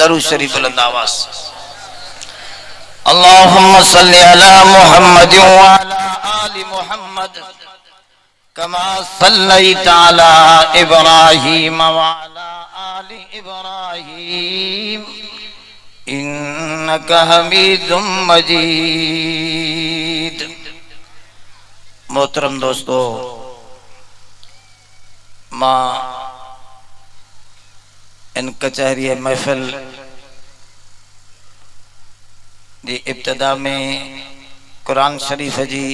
दरूद शरीफ बुलंद आवाज। अल्लाहुम्मा सल्ली अला मुहम्मद व अला आलि मुहम्मद कमा सल्लैता अला इब्राहीम व अला आलि इब्राहीम इन्नका हमीदुम मजीद। मोहतरम दोस्तों, मां इन कचहरी महफिल जी इब्तिदा में कुरान शरीफ जी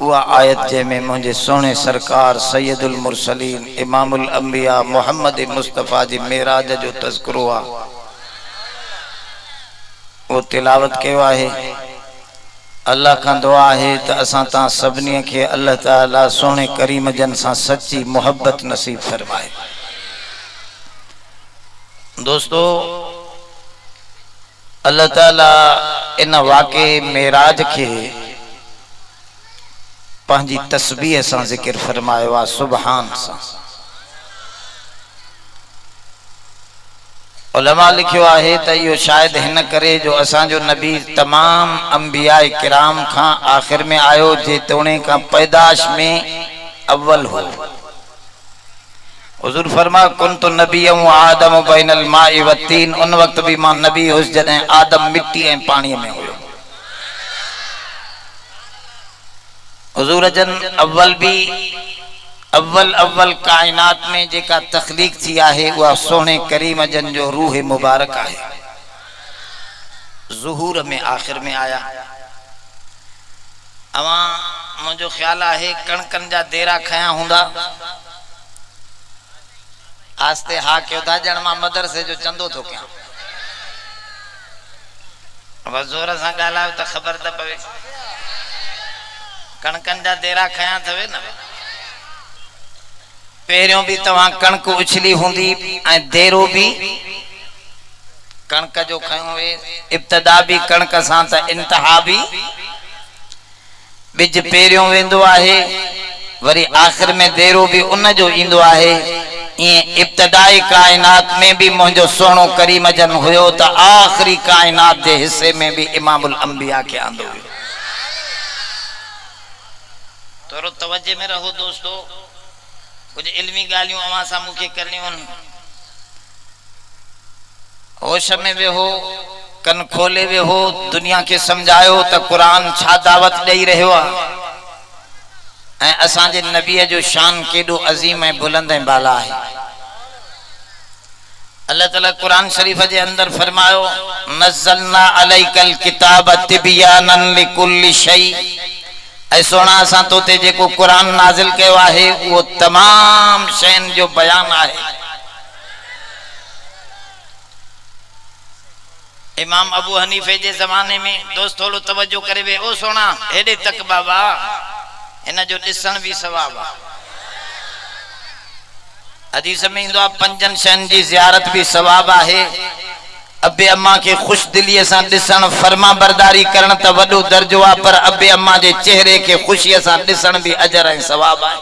उहा आयत जंहिंमें मुंहिंजे सोने सरकार सैयदुल मुरसलीन इमामुल अंबिया मोहम्मद मुस्तफ़ा जी मेराज जो तज़किरो आहे, वो तिलावत कयो आहे। अल्लाह का दुआ है तो असां तां सभिनी खे अल्लाह ताला सोने करीम जन सां सच्ची मोहब्बत नसीब फरमाए। दोस्तों, अल्लाह ताला इन वाक़े मेराज के पंहिंजी तस्बीह सां ज़िक्र फरमायो आहे, सुबहान सां। उलमा लिखियो आहे त इहो शायद हिन करे जो असांजो नबी तमाम अंबिया किराम खां आखिर में आयो, जेतोणे का पैदाश में अव्वल हो। हुजूर फरमा कुन्तु नबिय्यम व आदम बैनल माइ व तीन। उन वक्त भी मां नबी हुस जॾहिं आदम मिट्टी ऐं पाणी में हुयो। हुजूर जन अव्वल भी अव्वल कायनात में जेका तख्लीक थी आहे उहा सोने करीम जन जो रूह मुबारक आहे। ज़ुहूर में आखिर में आया। अवा मुझो ख्याल आहे कणकन जा देरा खया हुंदा। आस्ते हा क्यों था जन मां मदरसे जो चंदो थो कयां। अब जोर सां ॻाल्हायो त ख़बर त पवे। कणकन जा देरा खया थवे न। पहिरियों भी तव्हां कणक उछली हूंदी ऐं देरो भी कणक जो खयो हुए। इब्तिदा भी कणक सां त इंतहा भी बिज पहिरियों वेंदो आहे, वरी आखिर में देरो भी उन जो ईंदो आहे। इब्तदाई कायनात में भी मुझो सोनो करीम जन हुयो तो आखिरी कायनात के हिस्से में भी इमामुल अंबिया के आंदो हुयो। थोरो तवज्जो में रहो दोस्तों, कुछ इल्मी गालियों अवां सां मूंखे करनियूं आहिनि। होश में वेहो, कन खोले वेहो, दुनिया के समझायो तो कुरान छा दावत ॾेई रहियो आहे ऐं असांजे नबीअ जो शान केॾो अज़ीम ऐं बुलंद ऐं बाला है। अल्लाह ताला कुरान शरीफ के अंदर फरमायो नज़्ज़लना अलैकल किताब तिबयानन लिकुल्लि शै। ऐं सोना असां तो ते जेको कुरान नाज़िल कयो आहे वो तमाम शयन जो बयान आहे। इमाम अबू हनीफे जे ज़माने में दोस्त थोड़ो तवज्जो करे वे। ओ सोना हेडे तक बाबा, इन जो दिसन भी सवाब है। हदीस में इंदो पंजन शयन जी ज़ियारत भी सवाब है। अबे अम्मा के खुश दिली से दिसन, फरमा बरदारी करन त वडो दर्जो आ, पर अबे अम्मा के चेहरे के खुशी से दिसन भी अजर है सवाब है।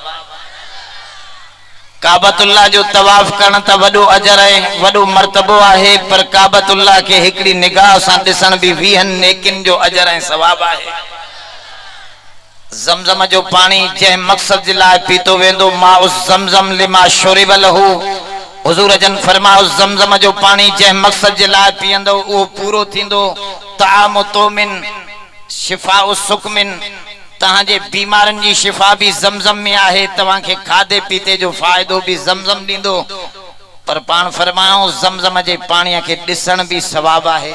काबतुल्लाह जो तवाफ करन त वडो अजर है, वडो मर्तबो है, पर काबतुल्लाह के हिकड़ी निगाह से दिसन भी 20 नेकिन जो अजर है सवाब है। ज़मज़म जो पानी जै मकसद जे लाइ पीतो वेंदो, मां उस ज़मज़म लिमा शुरिब लहू। हुजूर जन फरमाओ ज़मज़म जो पानी जै मकसद जे लाइ पींदो वो पूरो थींदो। ताम तोमिन शिफा सुकमिन, तहां जे बीमारन जी शिफा भी ज़मज़म में आहे। तवां के खादे पीते जो फायदो भी ज़मज़म दींदो। पर पान फरमाओ ज़मज़म जे पानी के दिसन भी सवाब आहे।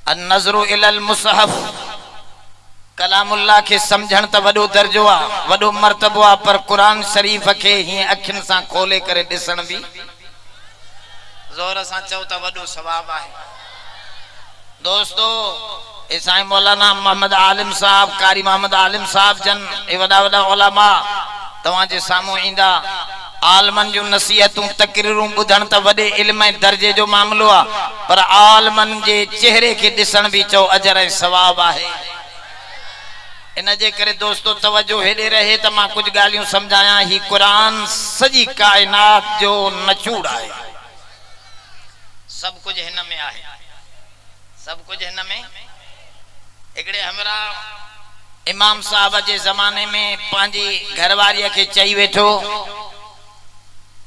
अन नज़रु इलल मुसहफ, कलामुल्लाह के समझण त वडो दर्जो आ, वडो मर्तबो आ, पर कुरान शरीफ के ही अखिन सां खोले करे दिसण भी जोर सां चओ त वडो सवाब आहे। दोस्तों, ईसाई मौलाना मोहम्मद आलिम साहब, कारी मोहम्मद आलिम साहब जन ए वडा वडा उलमा तवां जे सामू इंदा। आलमन जो नसीहतूं तकरीरूं बुधण त वडे इल्म दर्जे जो मामलो आ, पर आलमन जे चेहरे के दिसण भी चो अजर ऐं सवाब आहे। इन जे करे दोस्तों तवज्जो हेडे रहे त मां कुछ गालियों समझाया। ही कुरान सजी कायनात जो नचूड़ है। सब कुछ हिन में आहे, सब कुछ हिन में। हिकड़े हमरा इमाम साहब जे ज़माने में पांजी घरवारी के चई वेठो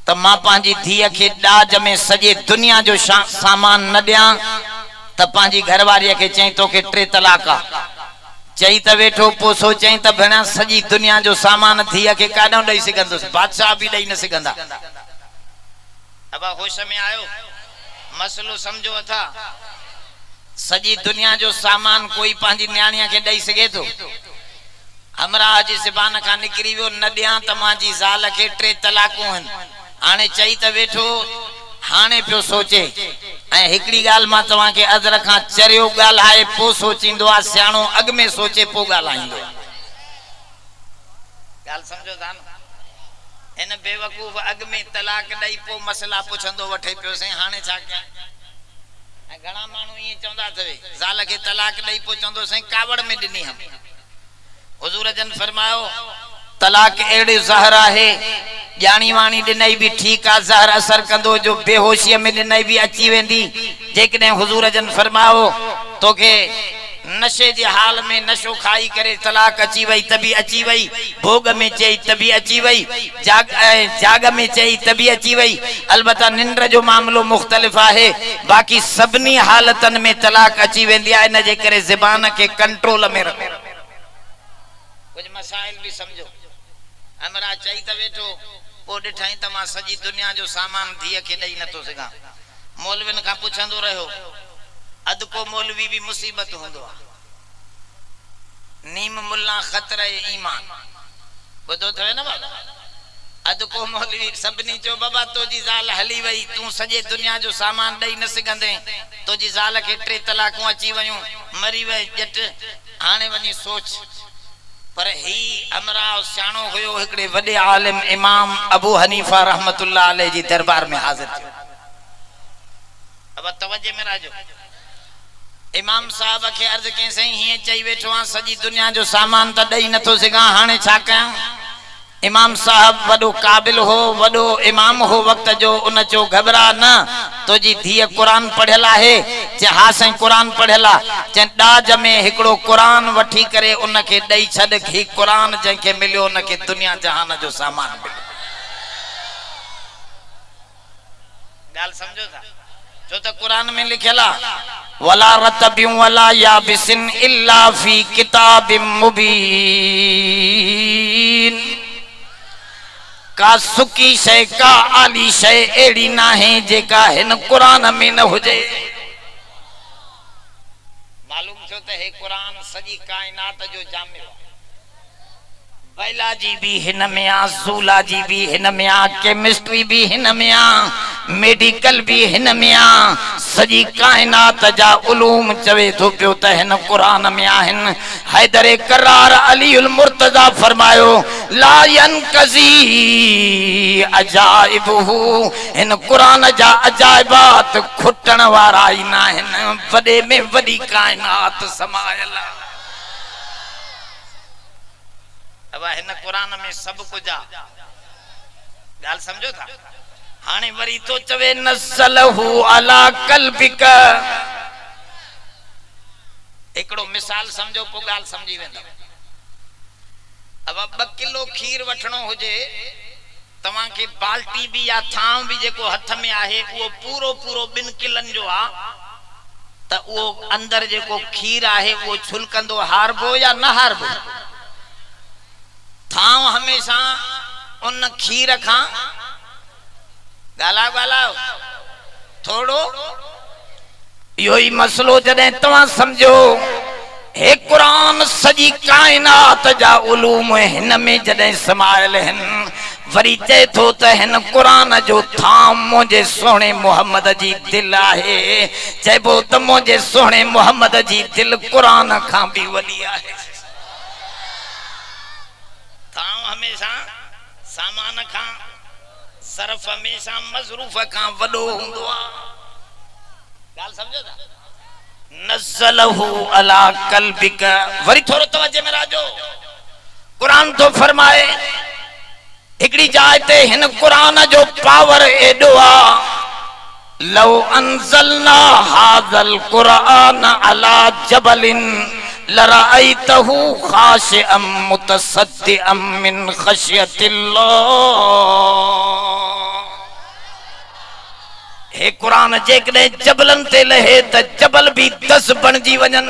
त मां पांजी धीअ के डाज में सजे दुनिया जो सामान न दियां, त पांजी घरवारी के चई तो के 3 तलाक चई त वेठो पो सोचई त भेणा सजी दुनिया जो सामान धीअ के काडो दई सघंदुस, बादशाह भी दई न सघंदा। अब होश में आयो, मसलो समझो अथा। सजी दुनिया जो सामान कोई पांजी न्याणीअ के दई सके तो? हमरा अज ज़बान का निकरी वियो न दियां त मांजी ज़ाल के 3 तलाकूं हन। हाने चई त वेठो हाने पियो सोचे ऐं हिकड़ी गाल मां तवा के अदर खां चरियो गाल आए पो सोचिंदो आ, सियाणो अग में सोचे पो गालाइंदो। गाल समझो था न? इन बेवकूफ अग में तलाक दई पो मसला पुछंदो वठे पियो से हाने छा कया। ऐं घणा माण्हू ये चवंदा थवे ज़ाल के तलाक दई पो चवंदो से कावड़ में दिनी हम। हुजूर जन फरमायो तलाक एड़ी ज़हर आहे, जानी वाणी दिनई भी ठीक आ, ज़हर असर कंदो जो बेहोशी में दिनई भी अची वेंदी। जेकने हुजूर जन फरमाओ तो के नशे जे हाल में नशो खाई करे तलाक अची वई तभी अची वई, भोग में चई तभी अची वई, जाग में चई तभी अची वई। अलबत्ता निंद्र जो मामलो मुख्तलिफ आहे, बाकी सबनी हालतन में तलाक अची वेंदी आहे। इन जे करे ज़बान के कंट्रोल में रखो। कुछ मसाइल भी समझो। हमरा चई त वेठो पो डिठाई त मां सजी दुनिया जो सामान धीअ के दई नथो सघां। मौलविन का पुछंदो रहो, अद को मौलवी भी मुसीबत होंदो आ। नीम मुल्ला खतरे ईमान बुधो थवे न बाबा। अद को मौलवी सबनी चो बाबा तो जी ज़ाल हली वई, तू सजे दुनिया जो सामान दई न सघंदे, तो जी ज़ाल के 3 तलाकूं अची वयूं, मरी वई जट, हाने वनी सोच। पर ही हमरा सियाणो हुयो हिकड़े वडे आलिम इमाम अबू हनीफा रहमतुल्लाह अलैह जी दरबार में हाजिर थियो। अब तवज्जो में राजो। इमाम साहब के अर्ज के सही ही चई वेठो आ सजी दुनिया जो सामान त दई नथो सघां, हाने छा कयां। इमाम साहब वडो काबिल हो, वडो इमाम हो वक्त जो, उन चो घबरा न, तो जी धीअ कुरान पढ़ियल आहे। चे हा साईं कुरान पढ़ियल आ, चे डाज में हिकड़ो कुरान वठी करे उन के दई छड। ही कुरान जंके मिलियो उन के दुनिया जहान जो सामान मिलियो। गाल समझो था? जो तो कुरान में लिखियल आ, वला रतबिन वला याबिसिन इल्ला फी किताबिम मुबीन। का सुकी शय का आली शय एड़ी ना है जेका हिन कुरान में न हुजे। मालूम छो त हे कुरान सजी कायनात जो जामियो। बायोलॉजी भी हिन में आ, ज़ूलॉजी भी हिन में आ, केमिस्ट्री भी हिन में आ, मेडिकल भी हिन में आ। सजी कायनात जा उलूम चवे थो पियो त हिन कुरान में आहिन। हैदर करार अलीउल मुर्तजा फरमायो ला यनकज़ी अजाइबहु। हिन कुरान जा अजाइबात खुटण वारा ई न आहिन, वडे में वडी कायनात समायल। अब हिन कुरान में सब कुछ आ। गाल समझो था? हाने वरी तो चवे नज़लहु अला कल्बिक। एकड़ो मिसाल समझो पो गाल समझी वेंदो। अब 2 किलो खीर वठणो हुजे, तवा के बाल्टी भी या थाम भी जेको हथ में आहे वो पूरो पूरो 2 किलन जो आ, त वो अंदर जेको खीर आहे वो छुलकंदो हारबो या न हारबो? थाम हमेशा उन खीर खां गाला गाला थोड़ो। यो ही मसलो जदे तवा समझो। हे कुरान सजी कायनात जा उलूम हिन में जदे समायल हन, वरी चए थो त हिन कुरान जो थाम मुझे सोने मोहम्मद जी दिल आहे। चइबो त मुझे सोने मोहम्मद जी दिल कुरान खां भी वली आहे। थाम हमेशा सामान खां, सरफ हमेशा मजरूफ खां वडो हुंदो आ। गाल समझो था? नज़लहु अला कल्बिक। वरी थोरो तवज्जो में राजो। कुरान तो फरमाए हिकड़ी जाय ते हिन कुरान जो पावर एडो आ लौ अंज़लना हाज़ल कुरआन अला जबलिन लराइतहु खाशिअम मुतसद्दिअम मिन खशियतिल्लाह। हे कुरान जेकॾहिं जबलन ते लहे त जबल भी 10 बणजी वञन।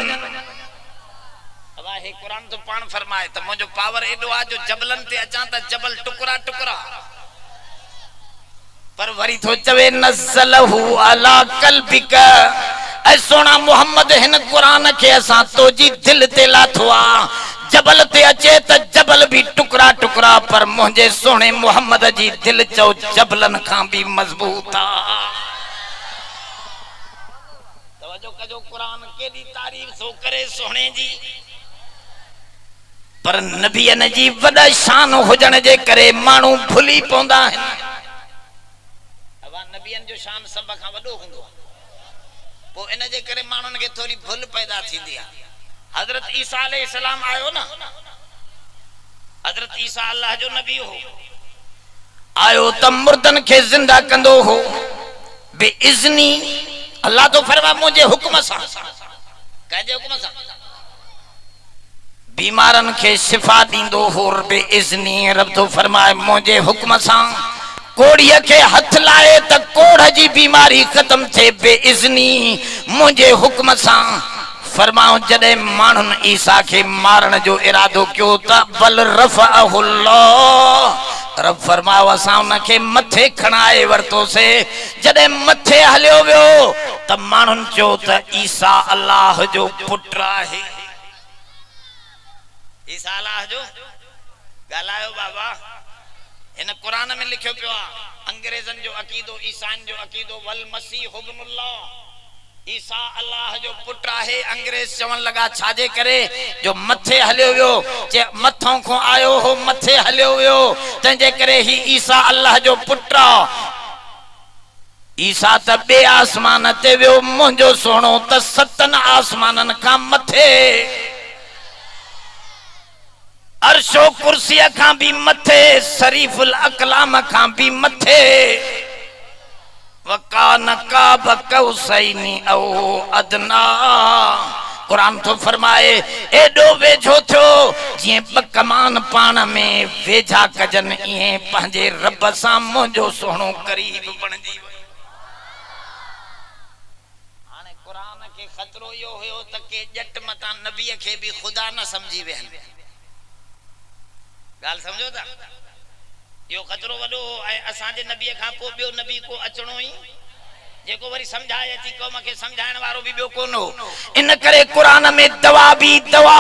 अब हे कुरान तो पाण फरमाए त मुंहिंजो पावर एॾो आहे जो जबलन ते अचां त जबल टुकड़ा टुकड़ा। पर वरी थो चवे नज़लहु अला कल्बिक, ऐ सोना मोहम्मद हिन कुरान खे असां तोजी दिल ते लाथो आ। जबल ते अचे त जबल भी टुकड़ा टुकड़ा, पर मुंहिंजे सोने मोहम्मद जी दिल चो जबलन खां भी मजबूत आ। तवज्जो कजो, कुरान केडी तारीफ सो करे सोने जी। पर नबियन जी वॾा शान हुजण जे करे माण्हू भुली पवंदा आहिनि। नबियन जो शान सब खां वॾो हूंदो आहे, पोइ इन जे करे माण्हुनि खे थोरी भुल पैदा थींदी आहे। हज़रत ईसा अलैहिस्सलाम आयो न, हज़रत ईसा अल्लाह जो नबी हो, आयो त मुर्दन खे जिंदा कंदो हो बेइज़नी। अल्लाह तो फरमाए मुंहिंजे हुक्म सां, कंहिंजे हुक्म सां? बीमारन खे शिफा ॾींदो हो बेइज़नी। रब तो फरमाए मुंहिंजे हुक्म सां। कोड़ीअ खे हथ लाए त कोड़ जी बीमारी खत्म थे बेइज़नी मुंहिंजे हुक्म सां। फरमाओ जॾहिं माण्हुनि ईसा खे मारण जो इरादो कयो त बल रफ़अहुल्लाह, रब फरमाओ असां उनखे मथे खणाए वरतोसीं। जॾहिं मथे हलियो वियो त माण्हुनि चयो त ईसा अल्लाह जो पुट आहे। ईसा अल्लाह जो ॻाल्हायो बाबा, इन कुरान में लिखियो पियो आहे। अंग्रेजन जो अकीदो, ईसान जो अकीदो, वल मसीह इब्नुल्लाह, ईसा अल्लाह जो पुट आहे। अंग्रेज चवण लगा छाजे करे, जो मथे हलियो वियो, जे मथों को आयो हो मथे हलियो वियो, तंहिंजे करे ही ईसा अल्लाह जो पुट आहे। ईसा त बे आसमान ते वियो, मुंहिंजो सोणो त 7 आसमानन खां मथे, अर्शो कुर्सीअ खां भी मथे, शरीफुल अकलाम खां भी मथे। वकान काब कौसैनी औ अदना, कुरान तो फरमाए एडो वेझो थियो जीअं 2 कमान पाण में वेझा कजन, इएं पंहिंजे रब सां मुंहिंजो सोणो करीब बणजी वियो। हाणे कुरान खे खतरो इहो हुयो त के जट मतां नबीअ खे भी खुदा न समझी वेहन। गाल समझो था, यो खतरो वडो है। असांजे नबी खां पोइ ॿियो नबी को अचणो ही, जेको वरी समझाए अची क़ौम खे समझाइण वारो भी ॿियो कोन हो। इन करे कुरान में दवा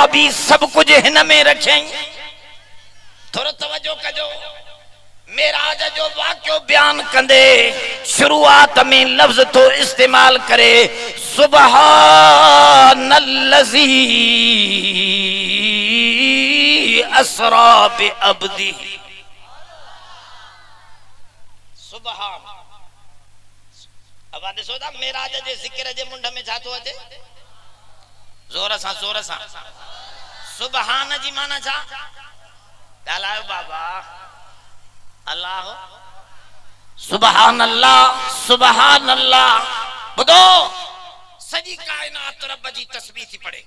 भी सब कुछ हिन में रखियई। थोरो तवज्जो कजो, मेराज जो वाक़ियो बयान कंदे शुरुआत में लफ्ज तो इस्तेमाल करे सुबहानल्लज़ी असरा बि अब्दी। सुबहान, अब ॾिसो था मेराज जे ज़िक्र जे मुंड में छा थो अचे, ज़ोर सां सुबहान जी माना छा? ॻाल्हायो बाबा। अल्लाह सुबहान अल्लाह। ॿुधो, सॼी काइनात रब जी तस्बीह थी पढ़े।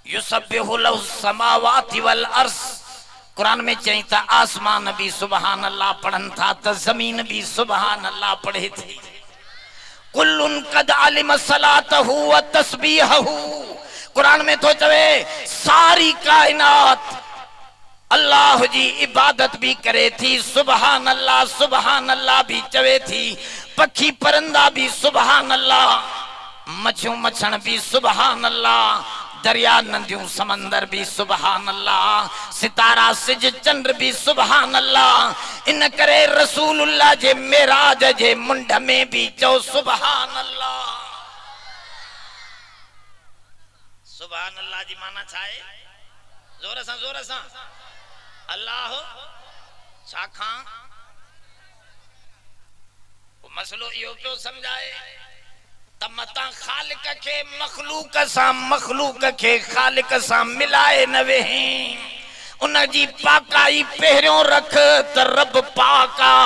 युसब्बिहु लहु समावाति वल अर्ज़, कुरान में चई था आसमान भी सुबहान अल्लाह पढ़न था त जमीन भी सुबहान अल्लाह पढ़े थी। कुल्लुन कद अलिम सलातहु व तस्बीहहु, कुरान में तो चवे सारी कायनात अल्लाह जी इबादत भी करे थी, सुबहान अल्लाह भी चवे थी। पखी परंदा भी सुबहान अल्लाह, मछियूं मछण भी सुबहान अल्लाह, दरिया नदियों समंदर भी सुबहान अल्लाह, सितारा सिज चंद्र भी सुबहान अल्लाह। इन करे रसूलुल्लाह जे मेराज जे मुंड में भी चो सुबहान अल्लाह। सुबहान अल्लाह जी माना छा है? जोर सां अल्लाह छाखां मसलो इहो पियो समझाए त मता खालिक के मखलूक के खालिक सां मिलाए न वेही। उन जी पाकाई पहिरियों रख त रब पाका,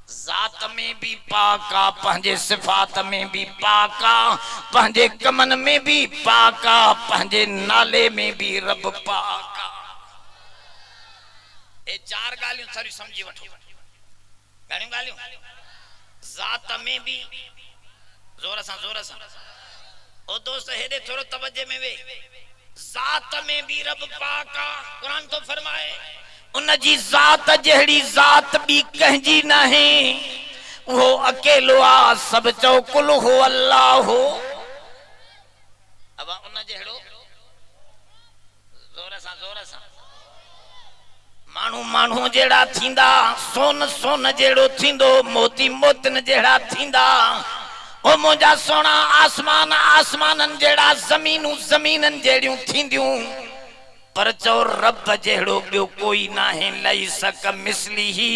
ज़ात में भी पाका पंहिंजे सिफ़ात में भी पाका पंहिंजे कमन में भी पाका पंहिंजे नाले में भी रब पाका। ए चार गालियों सारी समझी वठो। घणियूं गालियों? ज़ात में भी जोर सां ओ दोस्त हेडे थोरो तवज्जे में वे। ज़ात में भी रब पाका। कुरान तो फरमाए उन जी ज़ात जहिड़ी ज़ात भी कंहिंजी नहीं, वो अकेलो आ। सब चओ कुल हो अल्लाह हो। अब उन जहिड़ो जोर सां मानू मानू जेड़ा थींदा, सोन सोन जेड़ो थींदो, मोती मोतन जेड़ा थींदा। ओ मुंजा सोना आसमान आसमानन जेड़ा, जमीनू जमीनन जेड़ियूं थींदियूं। पर चो रब जेड़ो बियो कोई ना है। लई सक मिसली ही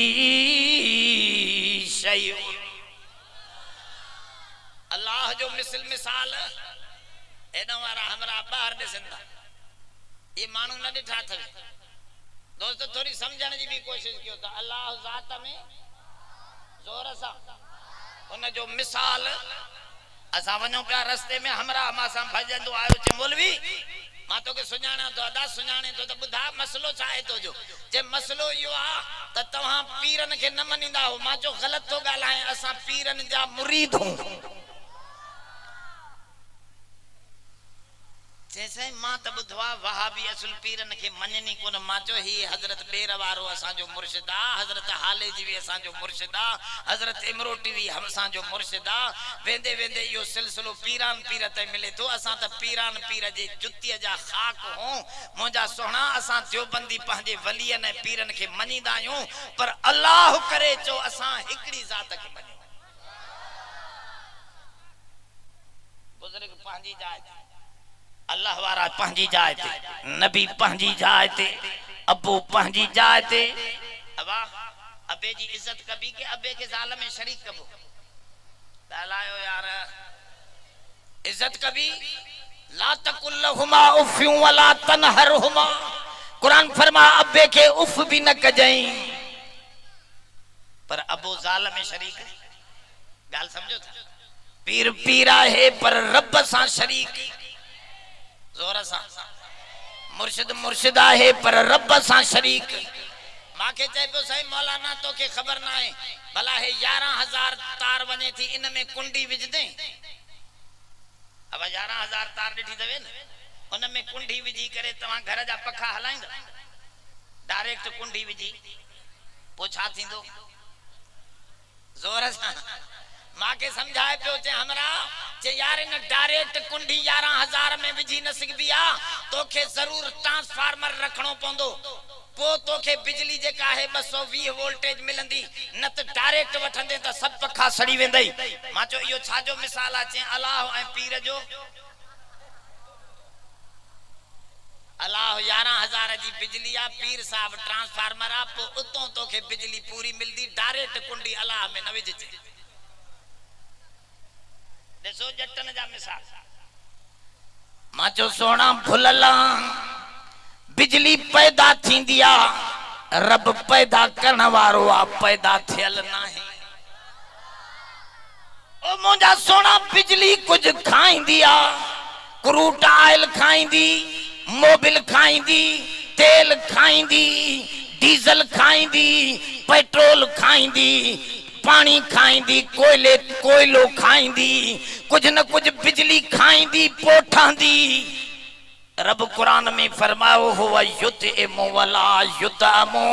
शय। अल्लाह जो मिसल मिसाल एना वारा हमरा बाहर दिसंदा, ये मानू न दिठा थे। दोस्तों थोड़ी समझण जी भी कोशिश कयो त अल्लाह ज़ात में जोर सा उन जो मिसाल। असा वनो पिया रस्ते में हमरा मासा भजंदो आयो चे मौलवी मां तो के सुञाणा तो अदा सुञाणे तो बुधा मसलो छा है तो जो जे मसलो यो आ त तवा पीरन के न मनींदा हो। मां जो गलत तो गालाए, असा पीरन जा मुरीद हूं। जैसे मां त बुधवा वहाबी असुल पीरन के मननी कोन। मां जो ही हजरत बेर वारो असा जो मुर्शिदा, हजरत हाले जी भी असा जो मुर्शिदा, हजरत इमरोटी भी हम असा जो मुर्शिदा। वेंदे वेंदे यो सिलसिलो पीरान पीर ते मिले तो। असा त पीरान पीर जे जुत्ती जा खाक हो। मुंजा सोना असा देवबंदी पंहिंजे वलियन ऐं पीरन के मनीदा आहियूं, पर अल्लाह करे चो असा हिकड़ी ज़ात के मनी। बुजुर्ग पंहिंजी जाइ अल्लाह वारा पंहिंजी जाइ ते, नबी पंहिंजी जाइ ते, अबू पंहिंजी जाइ ते। अबा अबे जी इज्जत कभी के अबे के ज़ाल में शरीक कबो लायो यार। इज्जत कभी ला तकुल लहुमा उफ़्यु वला तनहरहुमा। कुरान फरमा अबे के उफ भी न कजई, पर अबू ज़ाल में शरीक। गाल समझो था? पीर पीरा है पर रब सा शरीक। जोर सा मुर्शिद मुर्शिदा है पर रब सा शरीक। मां के चए पियो सही मौलाना तो के खबर ना है भला है 11,000 तार वने थी, इन में कुंडी विझ दे। अब 11,000 तार ॾिठी दवे न, उन में कुंडी विझी करे तवा घर जा पखा हलाइंदा। डायरेक्ट कुंडी विझी पो छा थींदो? जोर सा मां के समझाए पियो चे हमरा चे यार इन डायरेक्ट कुंडी 11,000 में विझी न सघबी आ। तोखे जरूर ट्रांसफार्मर रखणो पवंदो, पो तोखे बिजली जेका है 220 वोल्टेज मिलंदी। न त डायरेक्ट वठंदे त सब पखा सड़ी वेंदई। मां चो इयो छा जो मिसाल आ? चे अल्लाह ऐं पीर जो। अल्लाह 11,000 जी बिजली आ, पीर साहब ट्रांसफार्मर आ, पो उतो तोखे बिजली पूरी मिलदी। डायरेक्ट कुंडी अल्लाह में न विझजे। देखो जटन जा मिसाल। मां जो सोना भुलला बिजली पैदा थींदी आ, रब पैदा करण वारो आ, पैदा थियल नाही। ओ मुंजा सोना बिजली कुछ खाईंदी आ, क्रूड ऑयल खाईंदी, मोबिल खाईंदी, तेल खाईंदी, डीजल खाईंदी, पेट्रोल खाईंदी, पानी खाईंदी, कोयलो खाईंदी, कुछ न कुछ बिजली खाईंदी पोठांदी। रब कुरान में फरमायो हो युतइमु वला युतअमु।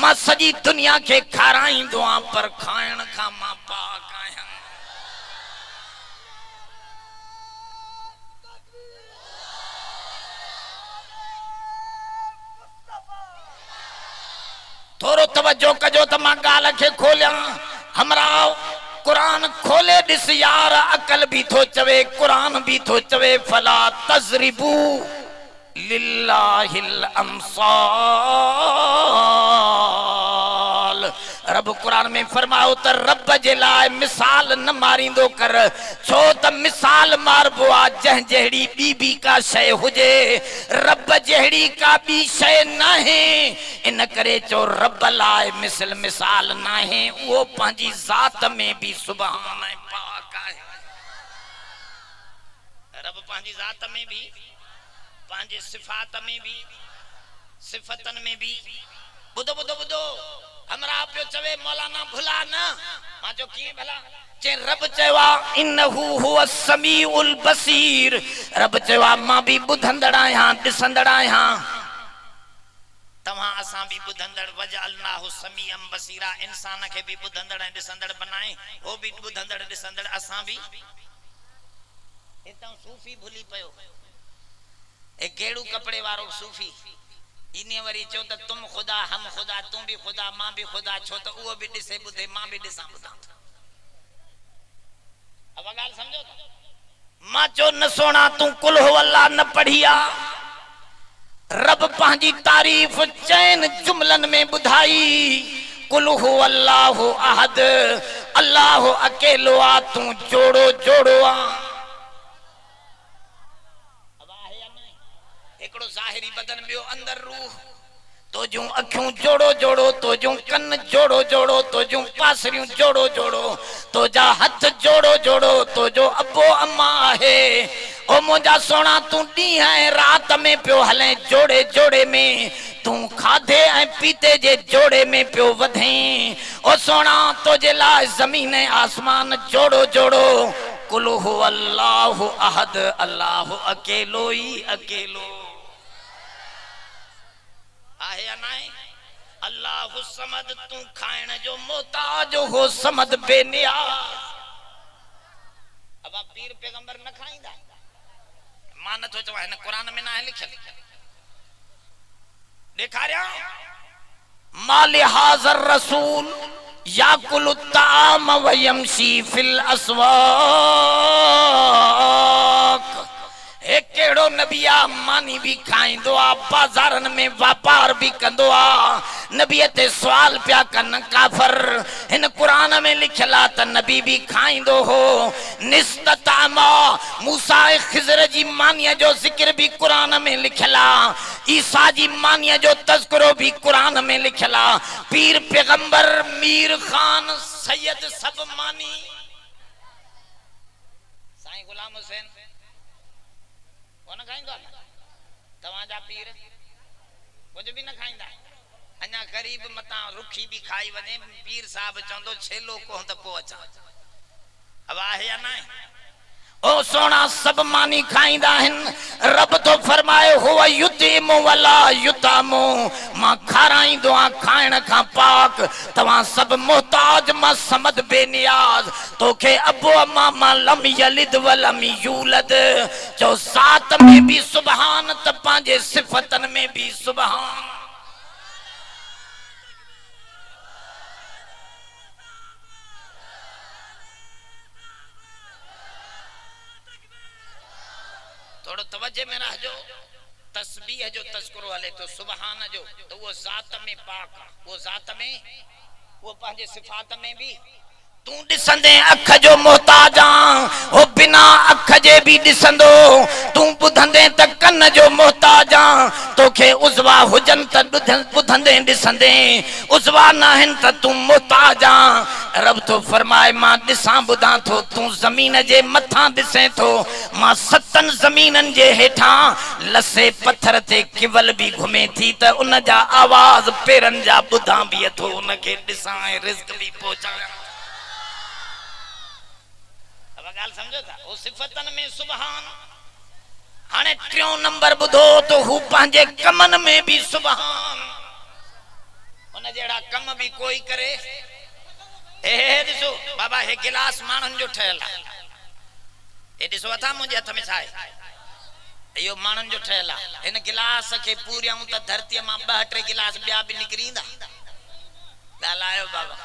मां सजी दुनिया के खाराईंदो आ, पर खाइण खां मां पाक आहियां। थोरो तवज्जो कजो त मां गाल के खोलिया। हमरा कुरान खोले दिस यार, अकल भी थो चवे, कुरान भी थो चवे फला तजरिबू लिल्लाहिल अमसाल। रब कुरान में फरमायो त रब जे लाए मिसाल न मारींदो कर छो त मिसाल मारबो आ जह जहड़ी बीबी का शय हुजे रब जहड़ी का बी शय नाहे इन करे चो रब लाए मिसल मिसाल नाहे वो पंहिंजी ज़ात में भी सुभान है पाक है रब पंहिंजी ज़ात में भी पंहिंजे सिफात में भी सिफतन में भी बुधो बुधो बुधो हमरा पियो चवे मौलाना भुला ना मां जो की भला जे रब चवा इन्नहु हुवा समीउल बसीर रब चवा मां भी बुधंदड़ आया दिसंदड़ आया तवा असा भी बुधंदड़ वजअलनाहु समीअम बसीरा इंसान के भी बुधंदड़ दिसंदड़ बनाए वो भी बुधंदड़ दिसंदड़ असा भी इता सूफी भूली पयो एक गेड़ू कपड़े वारो सूफी इने वरी चो त तुम खुदा हम खुदा तू भी खुदा मां भी खुदा छो त वो भी दिसे बुधे मां भी दिसा बुधा अब गाल समझो मां चो न सोना तू कुल हो अल्लाह न पढ़िया रब पंहिंजी तारीफ चैन जुमलन में बुधाई कुल हो अल्लाह अहद अल्लाह अकेलो आ तू जोड़ो जोड़ो आ एकड़ो ज़ाहिरी बदन बियो अंदर रूह तो जो अखियों जोड़ो जोड़ो तो जो कन जोड़ो जोड़ो तो जो पासरियों जोड़ो जोड़ो तो जा हथ जोड़ो जोड़ो तो जो अबो अम्मा है ओ मुझा सोना तू डी है रात में पियो हले जोड़े जोड़े में तू खाधे ऐ पीते जे जोड़े में पियो वधे ओ सोना तो जे ला जमीन आसमान जोड़ो जोड़ो कुल हु अल्लाहु अहद अल्लाह अकेलो ही अकेलो आहे या नहीं अल्लाह समद तू खाइण जो मोहताज हो समद बेनियाज अब पीर पैगंबर न खाइंदा मान तो चवा है कुरान में ना है लिखल दिखारिया माल हाज़र रसूल याकुल ताम व यमशी फिल अस्वाक एक केड़ो नबिया मानी भी खाइंदो आ बाजारन में व्यापार भी कंदो आ नबी ते सवाल पिया कन काफर इन कुरान में लिखला त नबी भी खाइंदो हो निस्ततामा मूसा खिजर जी मानिया जो जिक्र भी कुरान में लिखला ईसा जी मानिया जो तज़किरो भी कुरान में लिखला पीर पैगंबर मीर खान सैयद सब मानी साईं गुलाम हुसैन कौन खाइंदा तवाजा पीर कुछ भी न खाइंदा अन्या गरीब मता रुखी भी खाई वने पीर साहब चंदो छेलो को त पो अचा अब आहे या ना ओ सोना सब मानी खाइंदा हन रब तो फरमाए हुवा युतिमु वला युतामु मां खाराई दुआ खाइण का पाक तवा सब मोहताज मां समद बेनियाज तोखे अबो अम्मा मां लम यलिद वलम यूलद जो सात में भी सुभान त पांजे सिफतन में भी सुभान थोड़ो तवज्जो में रहजो तस्बीह जो तज़किरो हले तो सुभान जो तो वो जात में पाक वो जात में वो पांजे सिफात में भी तू दिसंदे अख जो मोहताजा ओ बिना अख जे भी दिसंदो तू बुधंदे त कन जो मोहताजा तोखे उजवा हुजन त बुधंदे दिसंदे उजवा नाहन त तू मोहताजा रब तो फरमाए मां दिसा बुधा थो तू जमीन जे मथा दिसे थो मां सतन जमीनन जे हेठा लसे पत्थर ते किवल भी घुमे थी त उन जा आवाज पेरन जा बुधा भी थो उन के दिसा रिज़्क भी पहुंचाया गाल समझो था वो सिफतन में सुभान हाने ट्रियों नंबर बुधो तो हु पांजे कमन में भी सुभान उन जेड़ा कम भी कोई करे ए दिसो बाबा हे गिलास मानन जो ठहला ए दिसो अथा मुझे हथ में छाए यो मानन जो ठहला इन गिलास के पूरियां त धरती मां 2-3 गिलास बिया भी निकरींदा गालायो बाबा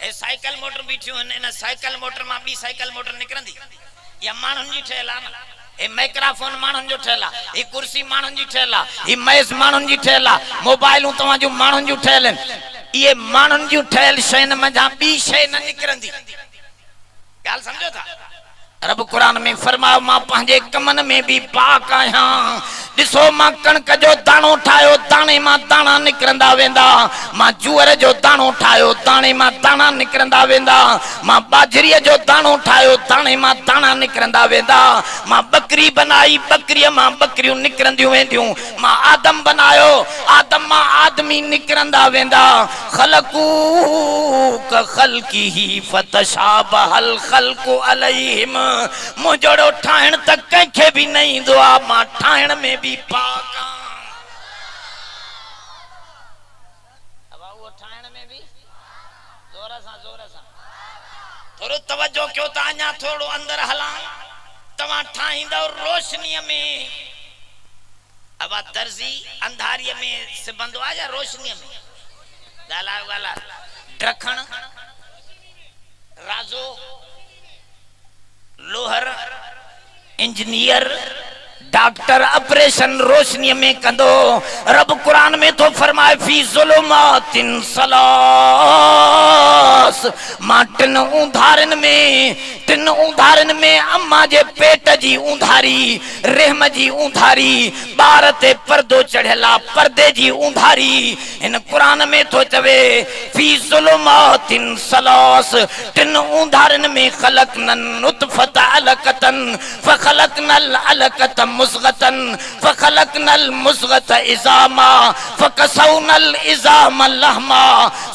ए साइकिल मोटर बीठियो इन साइकिल मोटर मा बी साइकिल मोटर निकरंदी या मानन जी ठेला ए माइक्रोफोन मानन जो ठेला ए कुर्सी मानन जी ठेला ए मेज मानन जी ठेला मोबाइलू तवा जो मानन जो ठेलन ये मानन जो ठहल शैन मजा बी शै न निकरंदी गाल समझो था रब कुरान में फरमायो मां पंहिंजे कमन में भी पाक आहियां दिसो मां कणक जो दाणो ठायो दाणे मां दाणा निकरंदा वेंदा मां जुअर जो दाणो ठायो दाणे मां दाणा निकरंदा वेंदा मां बाजरी जो दाणो ठायो दाणे मां दाणा निकरंदा वेंदा मां बकरी बनाई बकरी मां बकरियूं निकरंदियूं वेंदियूं मां आदम बनायो आदम मां आदमी निकरंदा वेंदा खलकू क खलकीही फतशाबहल खलकु अलैहिम मुजड़ो ठाहिण त कंहिंखे भी न ईंदो आ मां ठाहिण में भी पाक आ अब वो ठाहिण में भी जोर सां थोड़ो तवज्जो कयो त अञा थोड़ो अंदर हलां तव्हां ठाहींदव रोशनीअ में अब दर्जी अंधारीअ में सिबंदो आ या रोशनीअ में ॻाल्हायो ड्रखण राजो लोहर इंजीनियर डॉक्टर ऑपरेशन रोशनी में कंदो रब कुरान में तो फरमाए फी ज़ुलुमातिन सलास मां टिन उंधारन में अम्मा जे पेट जी उंधारी रहम जी उंधारी बार ते पर्दो चढ़ेला पर्दे जी उंधारी इन कुरान में तो चवे फी ज़ुलुमातिन सलास टिन उंधारन में खलकनन नुतफत अलकतन फखलकनल अलकत मुज़गतन फखलकनल मुज़गत इज़ामा फकसौनल इज़ाम लहमा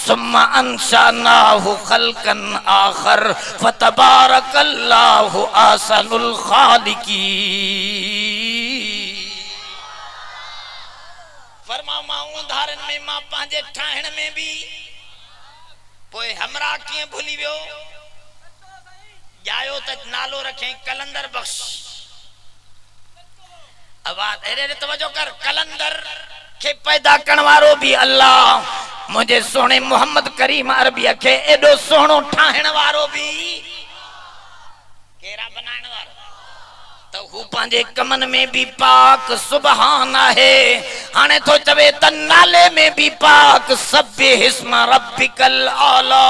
सुम्मा अंशानाहु खल्कन आखर फतबारकल्लाहु ahsanul खालिकीन फरमा मां उंधारन में मां पांजे ठाहिण में भी पोए हमरा कीअं भूली वियो जायो त नालो रखे कलंदर बख्श आवाज अरे तवज्जो कर कलंदर के पैदा करण वारो भी अल्लाह मुझे सोने मोहम्मद करीम अरबिया के एडो सोनो ठाहिण वारो भी केरा बनाइण वारो तो हु पांजे कमन में भी पाक सुभान है हाने तो चवे त नाले में भी पाक सब्बिह इस्म रब्बिकल आला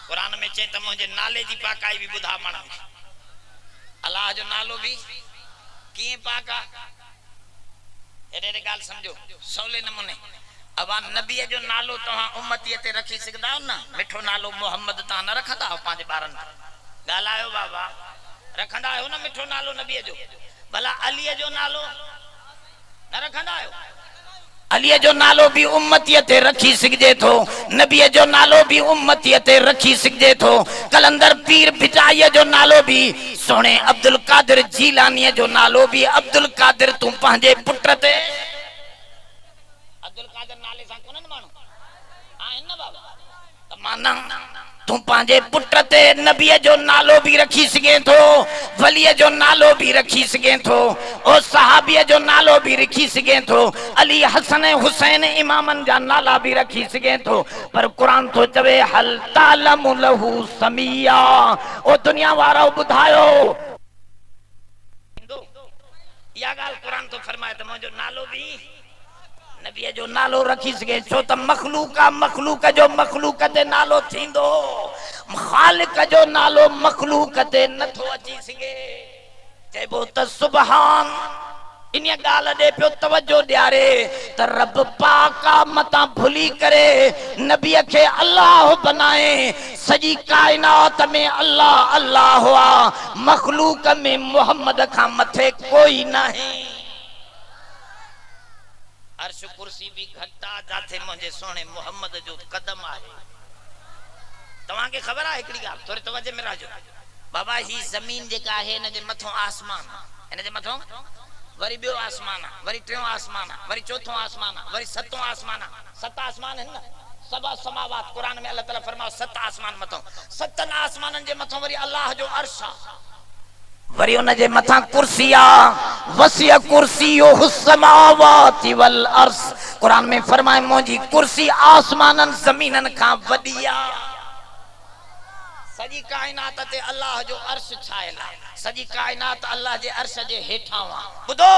कुरान में चए त मुझे नाले जी पाकाई भी बुधा माना अल्लाह जो नालो भी किए पाका एरे गाल समझो सौले नमूने अब नबी जो नालो तहां उम्मतीअ ते रखी सघंदा आहियो न मिठो नालो मोहम्मद ता न रखंदा आहियो पंहिंजे ॿारनि ॻाल्हायो बाबा रखंदा आहियो न मिठो नालो नबीअ जो भला अलीअ जो नालो न रखंदा आहियो अलीअ जो नालो भी उम्मतीअ ते रखी सघिजे थो नबीअ जो नालो भी उम्मतीअ ते रखी सघिजे थो कलंदर पीर भिटाईअ जो नालो भी सोने अब्दुल कादिर जीलानीअ जो नालो भी अब्दुल कादिर तू पंहिंजे पुट ते अब्दुल कादिर नाले सां कोन माण्हू आहिनि न बाबा त माना तू पंहिंजे पुट ते नबीअ जो नालो भी रखी सघे थो वलीअ जो नालो भी रखी सघे थो ओ सहाबीअ जो नालो भी रखी सघे थो अली हसन हुसैन इमामन जा नाला भी रखी सघे थो पर कुरान तो चवे हल तालमु लहू समिया ओ दुनिया वारो ॿुधायो या गाल कुरान तो फरमाए त मुंहिंजो नालो भी नबीअ जो नालो रखी सके छो त मखलूक जो मखलूक ते नालो थींदो खालिक जो नालो मखलूक ते नथो अची सके चइबो त सुभान इन गाल दे पियो तवज्जो ॾियारे त रब पाका मता भुली करे नबीअ खे अल्लाह बनाए सजी कायनात में अल्लाह अल्लाह हुआ मखलूक में मोहम्मद खां मथे कोई नहीं अर्श कुर्सी भी घटा जाथे मुझे सोने मोहम्मद जो कदम आहे तवां के खबर आहे एकड़ी गाल थोड़ी तवज्जो में राजो बाबा ही जमीन जेका है न जे मथो आसमान इन जे मथो वरी बियो आसमान वरी टियों आसमान वरी चौथों आसमान वरी सतों आसमान सत आसमान है न सबा समावात कुरान में अल्लाह ताला फरमाओ सत आसमान मथो सतन आसमानन जे मथो वरी अल्लाह जो अर्श वरी उन जे मथा कुर्सिया वसिय कुर्सियो हुस्समावाति वल अर्श कुरान में फरमाए मोजी कुर्सी आसमानन जमीनन का वडिया सजी कायनात ते अल्लाह जो अर्श छायला सजी कायनात अल्लाह जे अर्श जे हेठां वा बुधो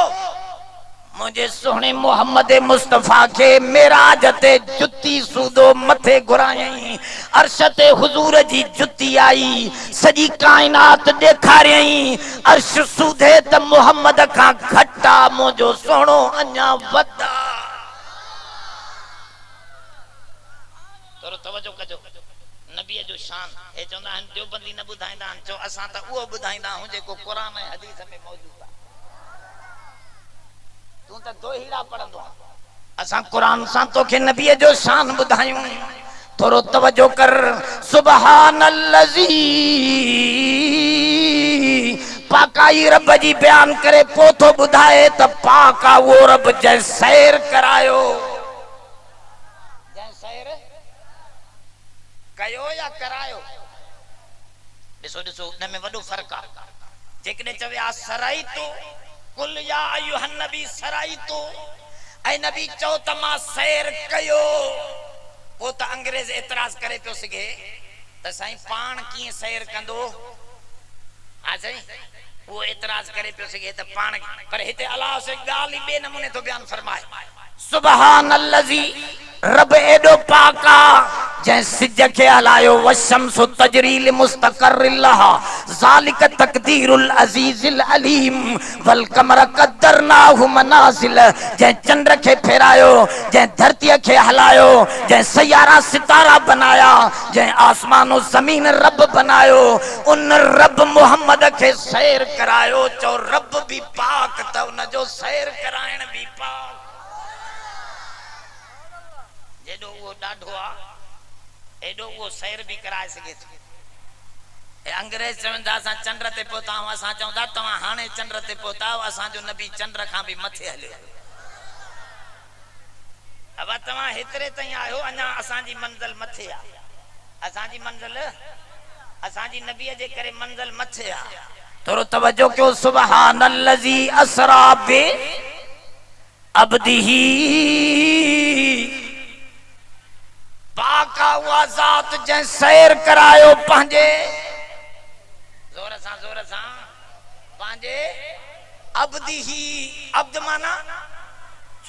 मुझे सोने मोहम्मद मुस्तफा के मेराज ते जुत्ती सूदो मथे घुरायई अर्श ते हुजूर जी जुत्ती आई सजी कायनात देखारियई अर्श सूदे त मोहम्मद का घटा मुझो सोनो अन्या वदा तोरो तवज्जो कजो नबी जो शान ए चंदा हन देवबंदी न बुधाइंदा चो असा त वो बुधाइंदा हूं जेको कुरान ऐं हदीस में मौजूद है तू त दो हीरा पढ़ंदो असा कुरान सा तो के नबी जो शान बुधायूं थोरो तवज्जो कर सुभानल्लज़ी पाकाई रब जी बयान करे पोथो बुधाए त पाका वो रब जै सैर करायो जै सैर कयो या करायो दिसो दिसो न में वडो फर्क आ जेकने चवे आ सराई तो कुल या अय्युहन नबी सराई तो ऐ नबी चो तमा सैर कयो वो त अंग्रेज एतराज करे पियो सके त साईं पाण की सैर कंदो आ सही वो एतराज करे पियो सके त पाण पर हिते अल्लाह से गाली बे नमूने तो बयान फरमाए सुभानल्लज़ी रब एडो पाका जै सिज के हलायो वशम्सु तजरी लिमुस्तक़र्रिन लहा ज़ालिक तक़दीरुल अज़ीज़िल अलीम वल कमर क़द्दरनाहु मनाज़िल जै चंद्र के फेरायो जै धरती के हलायो जै सयारा सितारा बनाया जै आसमान और जमीन रब बनायो उन रब मोहम्मद के सैर करायो चो रब भी पाक त उन जो सैर करायण भी पाक जेडो वो डाढो आ एडो वो सैर भी कराए सके ए अंग्रेज चवंदा असा चंद्र ते पहुता असा चवंदा तवा हाने चंद्र ते पहुता असा जो नबी चंद्र का भी मथे हले अब तवा हेतरे तई आयो अन्या असा जी मंजिल मथे आ असा जी मंजिल असा जी नबी जे करे मंजिल मथे आ थोरो तवज्जो क्यों सुभानल्लज़ी असरा बि अब्दिही पाका हुआ जात जै सैर करायो पंजे जोर सा पंजे अब्दी ही अब्द माना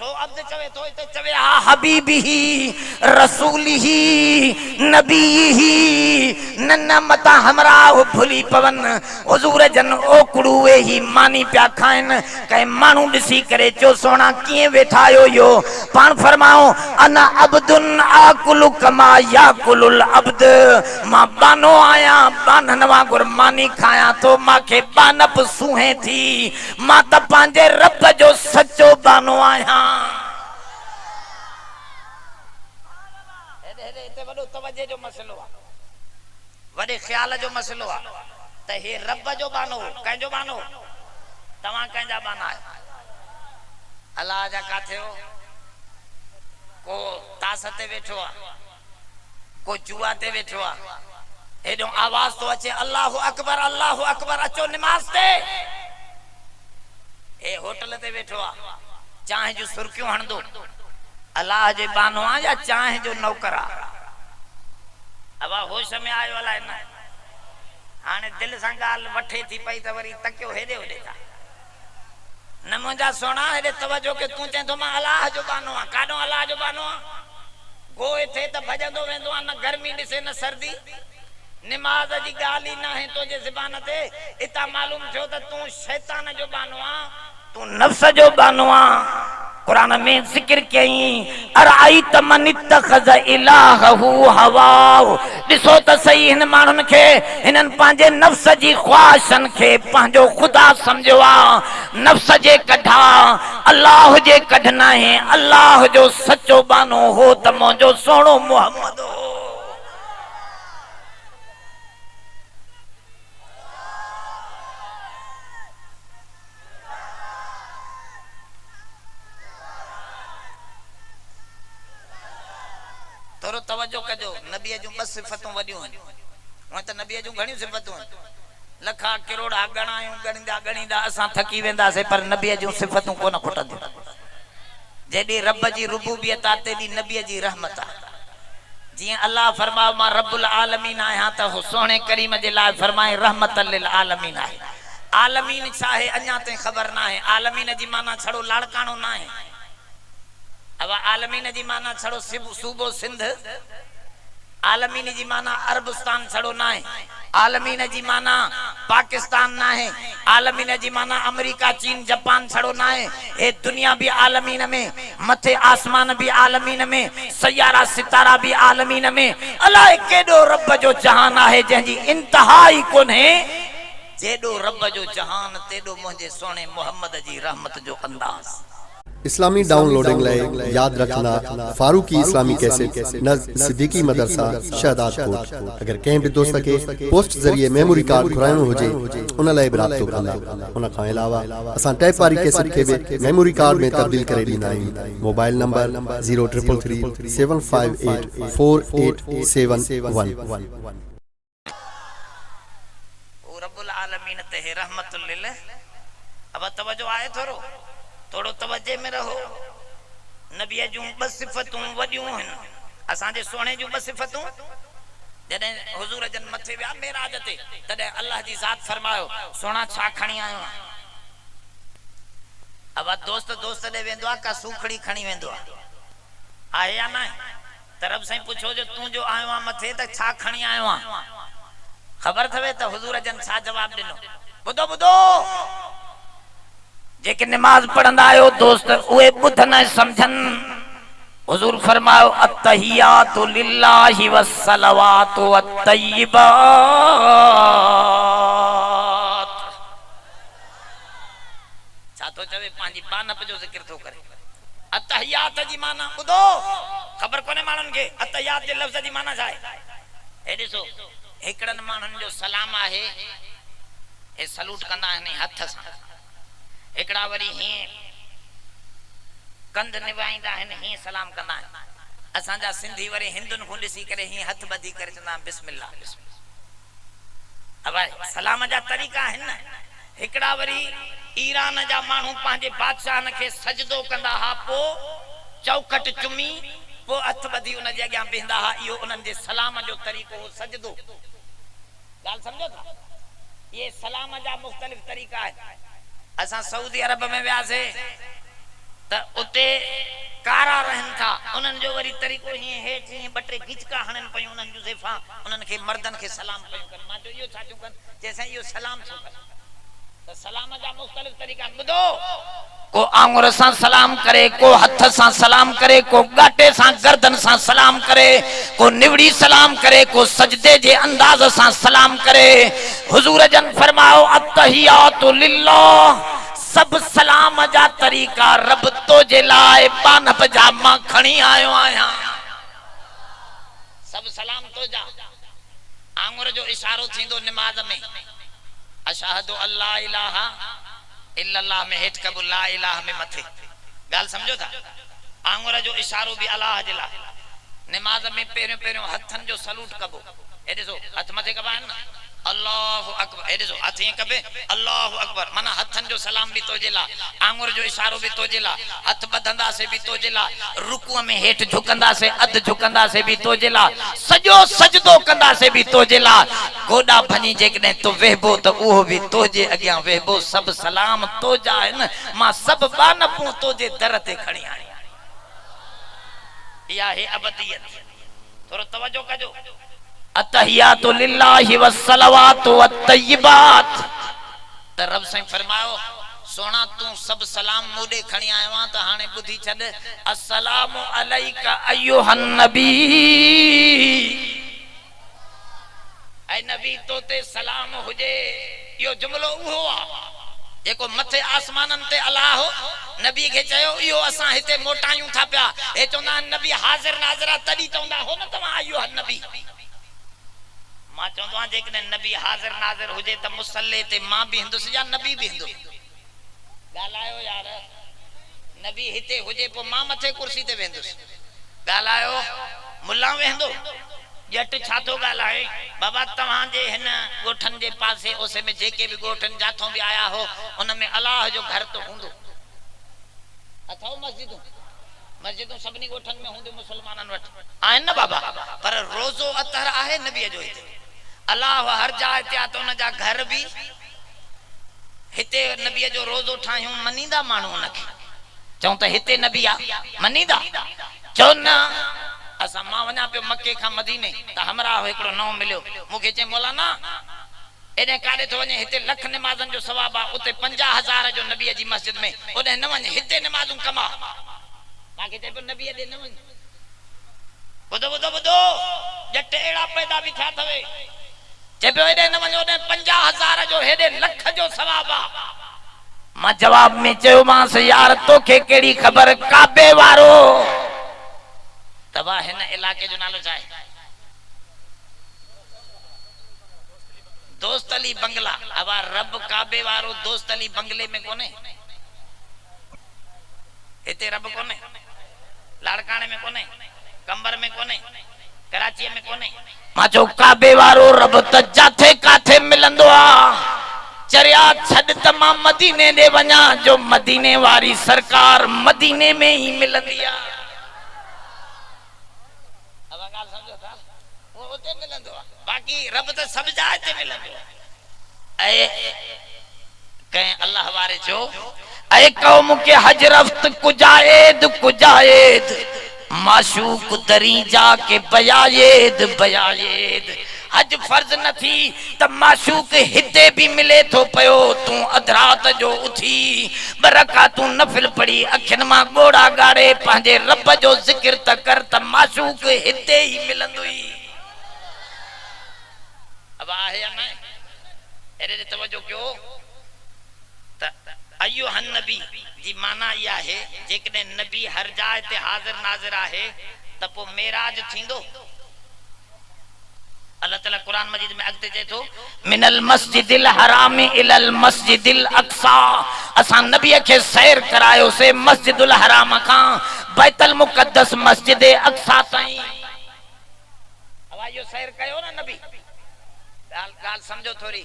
छो अब्द चवे तो इते चवे हा हबीबी रसूली नबी नन्ना मता हमरा भूली पवन हुजूर जन ओकड़ुए ही मानी प्या खाइन कई मानू दिसी करे चो सोना किए वेठायो यो पान फरमाओ अना अब्दुन आकुल कमा याकुलुल अब्द मां बानो आया बाननवा गुरमानी खाया तो माखे बानप सुहे थी मां त पांजे रब जो सच्चो बानो आया इते वडो तवज्जे जो मसलो आ वडे ख्याल जो मसलो आ त हे रब जो बानो कंजो बानो तवा कंजा बाना है अल्लाह जा काथे हो को तासते बैठो आ को जुआ ते बैठो आ एडो आवाज तो अचे अल्लाहु अकबर अचो नमाज ते ए होटल ते बैठो आ चाहे जो सुर्कियों हणदो अल्लाह जे बानो आ या चाहे जो नौकर आ अब होश में आयो अलाए न हाने दिल सां गाल वठे थी पई त वरी तकियो हेदे होदे था न मुंजा सोना हेदे तवज्जो के तू चए तो मां अल्लाह जो बानो आ काडो अल्लाह जो बानो आ गोए थे त भजंदो वेंदो आ न गर्मी दिसे न सर्दी नमाज जी गाली ना है तो जे ज़बान ते इता मालूम छो त तू शैतान जो बानो आ तू नफ्स जो बानो आ कुरान में जिक्र कई अराइत मन इत्तखज़ इलाहहु हवाहु दिसो त सही इन मानुन के इनन पांजे नफ्स जी ख्वाहिशन के पांजो खुदा समझो आ नफ्स जे कढा अल्लाह जे कढना है अल्लाह जो सच्चो बानो हो त मोजो सोनो मोहम्मद हो तोरो तवज्जो कजो नबी जो बस सिफतों वडियो हन त नबी जो घणी सिफतों लखा करोड़ा गणायूं गणीदा असा थकी वेंदा से पर नबी जो सिफतों कोन खुटंदी जेडी रब जी रुबूबियत आ तेडी नबी जी रहमत आ जी अल्लाह फरमा मा रब्बुल आलमीन आया त सोने करीम जे ला फरमाए रहमतल लिल आलमीन है आलमीन छा है अञा ताईं ख़बर ना है। आलमीन जी माना छड़ो लाड़काणो ना है। अब आलमीन जी माना छड़ो सूबो सिंध, आलमीन जी माना अरबस्तान छड़ो ना है। आलमीन जी माना पाकिस्तान ना है। आलमीन जी माना अमेरिका चीन जापान छड़ो ना है। ये दुनिया भी आलमीन में, मथे आसमान भी आलमीन में, सयारा सितारा भी आलमीन में। अलाए केडो रब जो जहान है जंहिंजी इंतहा ही कोन्हे। जेडो रब जो जहान तेडो मुझे सोने मोहम्मद जी रहमत जो अंदाज। इस्लामी डाउनलोडिंग लाइ याद रखना फारूकी इस्लामी कैसेट नज़ सिद्दीकी मदरसा शहदाद कोट। अगर कंहिं बि दोस्त के पोस्ट जरिए मेमोरी कार्ड घुराइणो हुजे उन लाइ बि राब्तो कंदा। उन खां अलावा असां टैप वारी कैसेट के भी मेमोरी कार्ड में तब्दील करे ॾींदा आहियूं। Mobile number 0333 758 4871। रब्बुल आलमीन ते रहमतुल लिल। अब तवज्जो आए थोड़ो तवज्जे में रहो। नबी जूं ब सिफतूं वडियूं हन। असां जे सोने जूं ब सिफतूं जदे हुजूर जन मथे विया मेराज ते तदे अल्लाह जी जात फरमायो सोना छा खणी आयो। अब दोस्त दे वेंदो आ का सूखड़ी खणी वेंदो आ या ना। तरफ से पूछो जो तू जो आयो आ मथे त छा खणी आयो आ। खबर थवे त हुजूर जन छा जवाब दिनो। बुधो बुधो जेके नमाज पढ़ंदा आयो दोस्त उहे बुधन समझन। हुजूर फरमायो अत्तहियातु लिल्लाहि वस्सलवातु वत्तय्यिबात। छा तो चवे पांजी बानप जो जिक्र तो करे। अत्तहियात जी माना बुधो खबर कोने मानन के अत्तहियात जे लफ्ज जी माना छा है। ए ॾिसो हिकड़न मानन जो सलाम आहे ए सलूट कंदा आहिनि हथ सां। एकड़ा वरी ही कंध निभाईंदा आहिनि ही सलाम कंदा आहिनि। असां जा सिंधी वरी हिंदुन को ॾिसी करे ही हथ ॿधी करे चवंदा बिस्मिल्लाह बिस्मिल्लाह। अब सलाम जा तरीक़ा आहिनि न। हिकड़ा वरी ईरान जा माण्हू पंहिंजे बादशाहन खे सजदो कंदा हा पो चौखट चुमी पो हथ ॿधी उन जे अॻियां बीहंदा हा। इहो उन्हनि जे सलाम जो तरीक़ो हो सजदो। ॻाल्हि सम्झो था। ये सलाम जा मुख़्तलिफ़ तरीक़ा आहिनि। असां सऊदी अरब में वियासे त उते कारा रहन था। उन्हनि जो वरी तरीक़ो ही हेठ ही बटे गिचका हणन पयूं उन्हनि जो ज़ेफा उन्हनि खे मर्दन खे सलाम पयूं कर। मां जो इहो छा चूं कन जैसे इहो सलाम छो कर। त सलाम जा मुख़्तलिफ़ तरीक़ा बुधो। को आंगुर सां सलाम करे, को हथ सां सलाम करे, को गाटे सां गर्दन सां सलाम करे, को निवड़ी सलाम करे, को सजदे जे अंदाज सां सलाम करे। हुजूर जन फरमायो अत्तहियातु लिल्लाह। सब सलाम जा तरीक़ा रब तो जे लाए बानप जा मां खणी आयो आहियां। सब सलाम तो जा। आंगुर जो इशारो थींदो निमाज में अशहदु अल्ला इलाहा इल्लल्लाह में हेठ कबू ला इलाहा में मथे। गाल समझो था। आंगुर जो इशारो भी अल्लाह जे लाए। नमाज में पहिरियों पहिरियों हथन जो सलूट कबो। ए ॾिसो हथ मथे कबा आहिनि न। अल्लाहु अकबर। ए ॾिसो हथ ईअं कबे अल्लाहु अकबर माना हथन जो सलाम भी तो जे ला। आंगुर जो इशारो भी तो जे ला। हथ बधंदा से भी तो जे ला। रुकू में हेठ झुकंदा से अध झुकंदा से भी तो जे ला। सजो सजदो कंदा से भी तो जे ला। गोडा भनी जेकने तो वेहबो तो वो भी तो जे अगियां वेहबो। सब सलाम तो जा आहिनि। मां सब बानपूं तो जे दर ते खणी आई। या है अबदियत। थोरो तवज्जो कजो। अत्तहियातु लिल्लाहि वस्सलवातु वत्तय्यिबात। त रब साईं फरमायो सोना तू सब सलाम मूडे खणी आयो आ। त हाने बुधी छड अस्सलामु अलैका अय्युहन नबी। ऐ नबी तो ते सलाम हुजे। यो जुमलो उहो आ जेको मथे आसमानन ते अल्लाह नबी के चयो। इहो असां हिते मोटायूं था पिया। हे चवंदा नबी हाज़िर नाज़िर तडी चवंदा हो न तव्हां अय्युहन नबी। मां चवंदो आ जेकॾहिं नबी हाज़िर नाज़िर हुजे त मुसल्ले ते मां भी हिंदुसि या नबी भी हिंदु। ॻाल्हायो यार। नबी हिते हुजे पो मां मथे कुर्सी ते वेंदुसि। ॻाल्हायो मुल्ला वेंदो। जट छा तो ॻाल्हाए बाबा तव्हां जे हिन गोठन जे पासे ओसे में जेके भी गोठन जाथों भी आया हो उन में अल्लाह जो घर तो हूंदो। अथव मस्जिदूं मस्जिदूं सभिनी गोठन में हूंदियूं मुसलमानन वटि आहिनि न बाबा। पर रोज़ो अतर आहे नबीअ जो हिते। अल्लाह हर जाइ ते आ त उन जा घर भी हिते नबी जो रोज़ो ठायूं मनीदा माण्हू उनखे चऊं त हिते नबी आ मनीदा चओ न असां मां वञा पियो मक्के खां मदीने त हमरा हिकिड़ो नओं मिलियो मूंखे चई मौलाना एॾे काॾे थो वञे हिते लख नमाज़नि जो सवाब आहे उते 50,000 जो नबीअ जी मस्जिद में ओॾे न वञ हिते नमाज़ूं कमा मांखे चए पियो नबीअ ॾे न वञ ॿुधो ॿुधो ॿुधो ॼट अहिड़ा पैदा बि थिया अथव चए पियो हेॾे न वञो ओॾे 50,000 जो हेॾे लख जो सवाब आहे मां जवाब में चयोमांसि यार तोखे कहिड़ी ख़बर काबे वारो तबा हिन इलाके जो नालो छा आहे दोस्त अली बंगला अब रब काबे वारो दोस्त अली बंगले में कोने हिते रब कोने लाड़काने में कोने कंबर में कोने कराची में कोने मां चो काबे वारो रब त जाथे काथे मिलंदो आ चरिया छड त मां मदीने दे वञा जो मदीने वारी सरकार मदीने में ही मिलंदी आ अब गाल समझो था वो उते मिलंदो आ बाकी रब त सब जाइ ते मिलंदो ऐ कहीं अल्लाह वारे जो ऐ कौम के हजरफ्त कुजायद माशूक दरी जाके बयायद बयायद हज फर्ज न थी त माशूक हिते भी मिले तो पयो तू अधरात जो उठी बरका तू नफिल पड़ी अखिन मां गोड़ा गाड़े पंहिंजे रब जो जिक्र त कर त माशूक हिते ही मिलंदुई अब आहे या न एरे तवज्जो कयो त अय्युहन नबी जी माना या है जेकने नबी हर जाए ते हाजिर नाजिर आहे त पो मेराज थींदो अल्लाह ताला कुरान मजीद में अगते चए तो मिनल मस्जिदिल हराम इलल मस्जिदिल अक्सा असा नबी के सैर करायो से मस्जिदुल हराम का बैतुल मुकद्दस मस्जिद अक्सा ताई अब यो सैर कयो ना नबी गाल समझो थोड़ी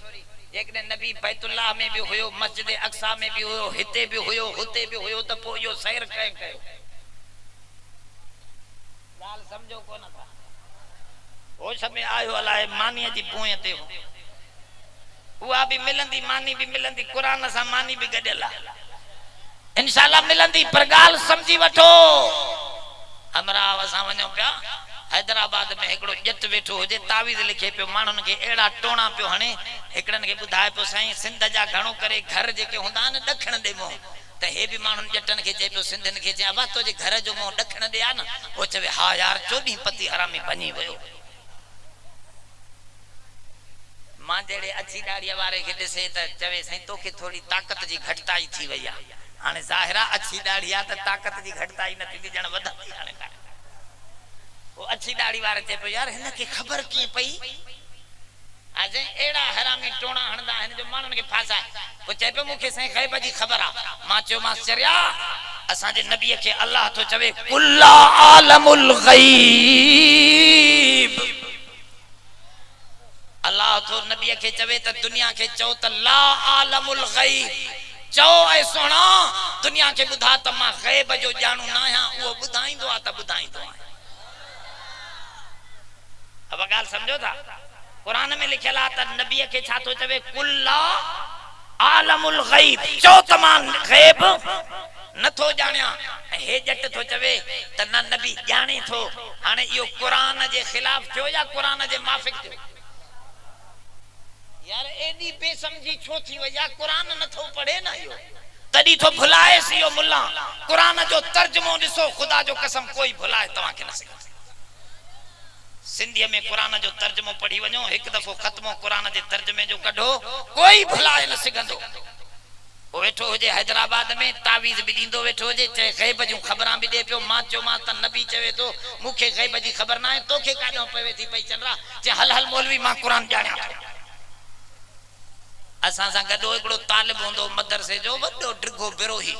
एक नबी बैतुल्लाह में भी हुयो मस्जिद अक्सा में भी हुयो हिते भी हुयो हुते भी हुयो त पो यो सैर कयो गाल समझो कोन था ओ समय आयो अलाए मानी जी पोए ते हो उहा भी मिलंदी मानी भी मिलंदी कुरान सा मानी भी गडला इंशाल्लाह मिलंदी पर गाल समझी वठो हमरा असा वणो पिया हैदराबाद में एकड़ो जट वेठो होजे तावीज लिखे पियो मानन के एड़ा टोणा पियो हणे एकड़न के बुधाए पियो साईं सिंध जा घणो करे घर जेके हुंदा न दखण दे मो त हे भी मानन जटन के चे पियो सिंधन के चे अबा तो जे घर जो मो दखण दे आ न ओ चवे हां यार 14 पति हरामी बनी वयो मां जेड़े अच्छी दाढ़िया वारे के दिसे त चवे साईं तोखे थोड़ी ताकत जी घटताई थी वई आ हाने ज़ाहिरा अच्छी दाढ़िया त ताकत जी घटताई न थी जण वधा हाने वो अच्छी दाढ़ी वाले चे पे यार हिन के खबर की पई आज एड़ा हरामी टोणा हणदा हन जो मानन के फासा वो चे पे मुखे सही गैब जी खबर आ मां चो मास्टरिया असा जे नबी के अल्लाह तो चवे कुल्ला आलमुल गैब अल्लाह तो नबी के चवे त दुनिया के चो त ला आलमुल गैब चो ऐ सोना दुनिया के बुधा त मां गैब जो जानू ना हा वो बुधाइंदो आ त बुधाइंदो आ अब गाल समझो था कुरान में लिखला त नबी के छा तो चवे कुल्ला आलमुल गैब चो तमाम गैब न थो जानिया हे जट थो चवे त न नबी जाने थो हाने यो कुरान जे खिलाफ थियो या कुरान जे माफिक थियो यार एडी बेसमझी छो थी वया कुरान न थो पढ़े ना यो तडी तो भुलाए सी यो मुल्ला कुरान जो तर्जुमो दिसो खुदा जो कसम कोई भुलाए तवा के न सके सिंधी में कुरान जो तर्जुमो पढ़ी वणो एक दफो खत्मो कुरान जे तर्जुमे जो कढो कोई भुलाए न सगंदो ओ वेठो होजे हैदराबाद में तावीज भी दींदो वेठो होजे चे गैब जो खबरां भी दे पियो मां चो मां त नबी चवे तो मुखे गैब जी खबर ना है तोखे काडो पवे थी पई चंद्रा चे हल हल मौलवी मां कुरान जाणया असा सा गडो एकड़ो तालिब होंदो मदरसे जो वडो ड्रिगो बिरोही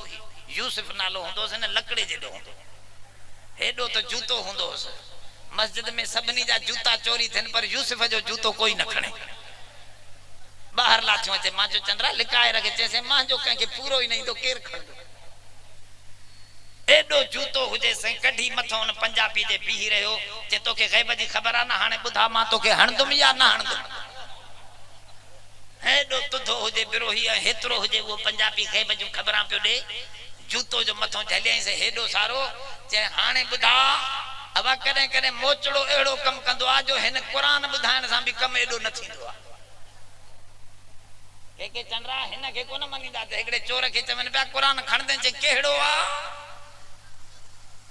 यूसुफ नालो होंदो से लकड़े जेडो होंदो हेडो तो जूतो होंदो मस्जिद में सबनी जा जूता चोरी थन पर यूसुफ जो जूतो कोई न खणे बाहर लाथो अचे मां जो चंद्रा लिकाए रखे चेसे मां जो कहीं पूरो ही नहीं तो केर खंदो एडो जूतो हुजे से कढी मथो न पंजाबी जे बीही रहो जे तोके गैब जी खबर आ ना हाने बुधा मां तोके हणदुम या ना हणदुम एडो तो अंधो हुजे बिरोही हेतरो हुजे वो पंजाबी खे बजू खबरां पियो दे जूतो जो मथो झलियाई से हेडो सारो चे हाने बुधा अब कदे कदे मोचड़ो एड़ो कम कंदो आ जो हिन कुरान बुधाइण सा भी कम एडो न थींदो आ के चंद्रा हिन के कोन मनीदा ते एकड़े चोर के चवन पे कुरान खण दे चे केड़ो आ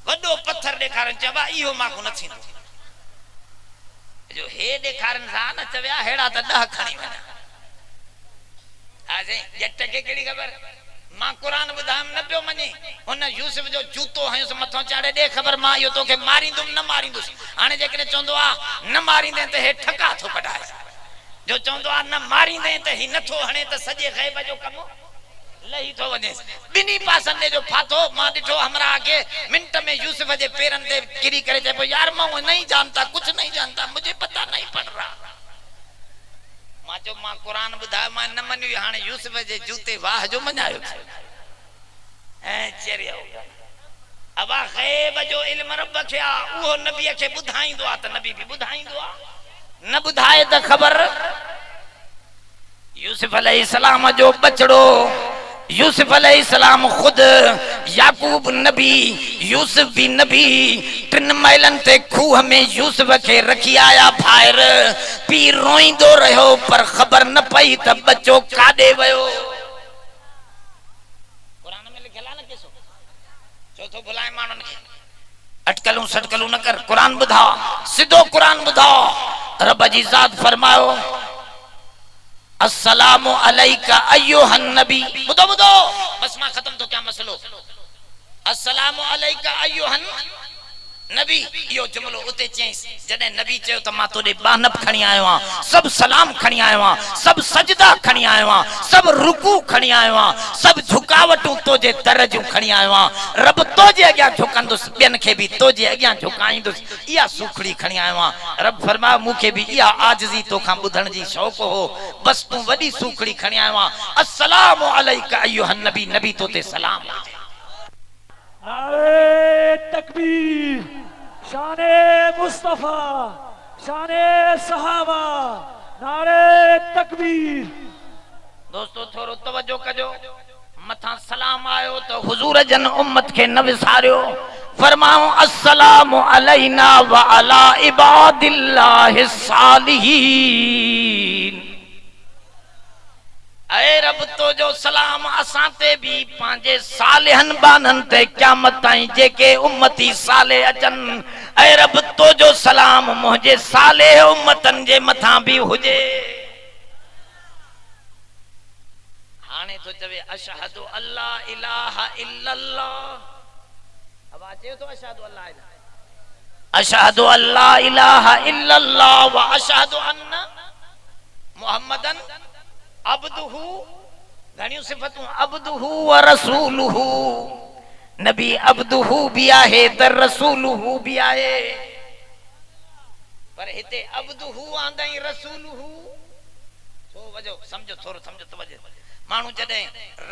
वडो पत्थर देखारन चबा इहो माको न थींदो जो हे देखारन सा न चव्या हेड़ा त 10 खणी वना आजे जट के केड़ी खबर मां कुरान बुधाम न पियो मने उन यूसुफ जो जूतो हयस मथो चाड़े दे खबर मां यो तोके मारींदुम न मारींदुस हाने जेकरे चोंदो आ न मारींदे त हे ठका थो कढाए जो चोंदो आ न मारींदे त ही नथो हणे त सजे गैब जो कम लही तो वने बिनी पासन ने जो फातो मां दिठो हमरा आगे मिनट में यूसुफ जे पैरन दे गिरी करे जे यार मैं नहीं जानता कुछ नहीं जानता मुझे पता नहीं पड़ रहा मां जो मां कुरान बुधा मां न मनियो हाने यूसुफ जे जूते वाह जो मनायो ए चरियो अबा गैब जो इल्म रब के आ वो नबी के बुधाईंदो आ त नबी भी बुधाईंदो आ न बुधाए त खबर यूसुफ अलैहिस्सलाम जो बचड़ो यूसुफ अलैहिस्सलाम खुद याकूब नबी यूसुफ भी नबी 3 माइलन ते खूह में यूसुफ के रखी आया फायर पी रोईंदो रहो पर खबर न पई त बच्चो काडे वयो कुरान में लिखला न केसो चौथो भुलाए मानन के अटकलू सटकलू न कर कुरान बुधा सीधो कुरान बुधा रब जी जात फरमायो अस्सलामु अलैका अय्युहन नबी बुधो बुधो बस मां खत्म तो क्या मसलो अस्सलामु अलैका अय्युहन नबी यो जुमलो उते चईस जने नबी चयो त मां तोडे बानब खणी आयो आ सब सलाम खणी आयो आ सब सजदा खणी आयो आ सब रुकू खणी आयो आ सब झुकावटू तोजे दरजू खणी आयो आ रब तोजे अग्या झुकंदुस बेन के भी तोजे अग्या झुकाईंदुस इया सुखड़ी खणी आयो आ रब फरमा मुखे भी इया आजिजी तोखा बुधण जी शौक हो बस तू वडी सुखड़ी खणी आयो आ अस्सलामु अलैका अय्युहन नबी नबी तोते सलाम नारे तकबीर शाने मुस्तफा शाने सहाबा नारे तकबीर दोस्तों थोरो तवज्जो कजो मथा सलाम आयो तो हुजूर जन उम्मत के न विसारियो फरमाओ अस्सलामु अलैना व अला इबादिल्लाहि सालिहीन ऐ रब तो जो सलाम असाते भी पांजे सालिहन बानन ते क़यामत ताई जेके उम्मती साले अचन ऐ रब तो जो सलाम मुझे साले उम्मतन जे मथा भी हुजे हाने तो चवे अशहदु अल्ला इलाहा इल्लल्लाह अब आचे तो अशहदु अल्ला इलाहा इल्लल्लाह व अशहदु अन्ना मुहम्मदन अब्दुहु घणी सिफतूं अब्दुहु व रसूलुहु नबी अब्दुहु भी आहे त रसूलुहु भी आहे पर हिते अब्दुहु आंदई रसूलुहु तो वजो समझो थोरो समझो तवज्जो मानू जदे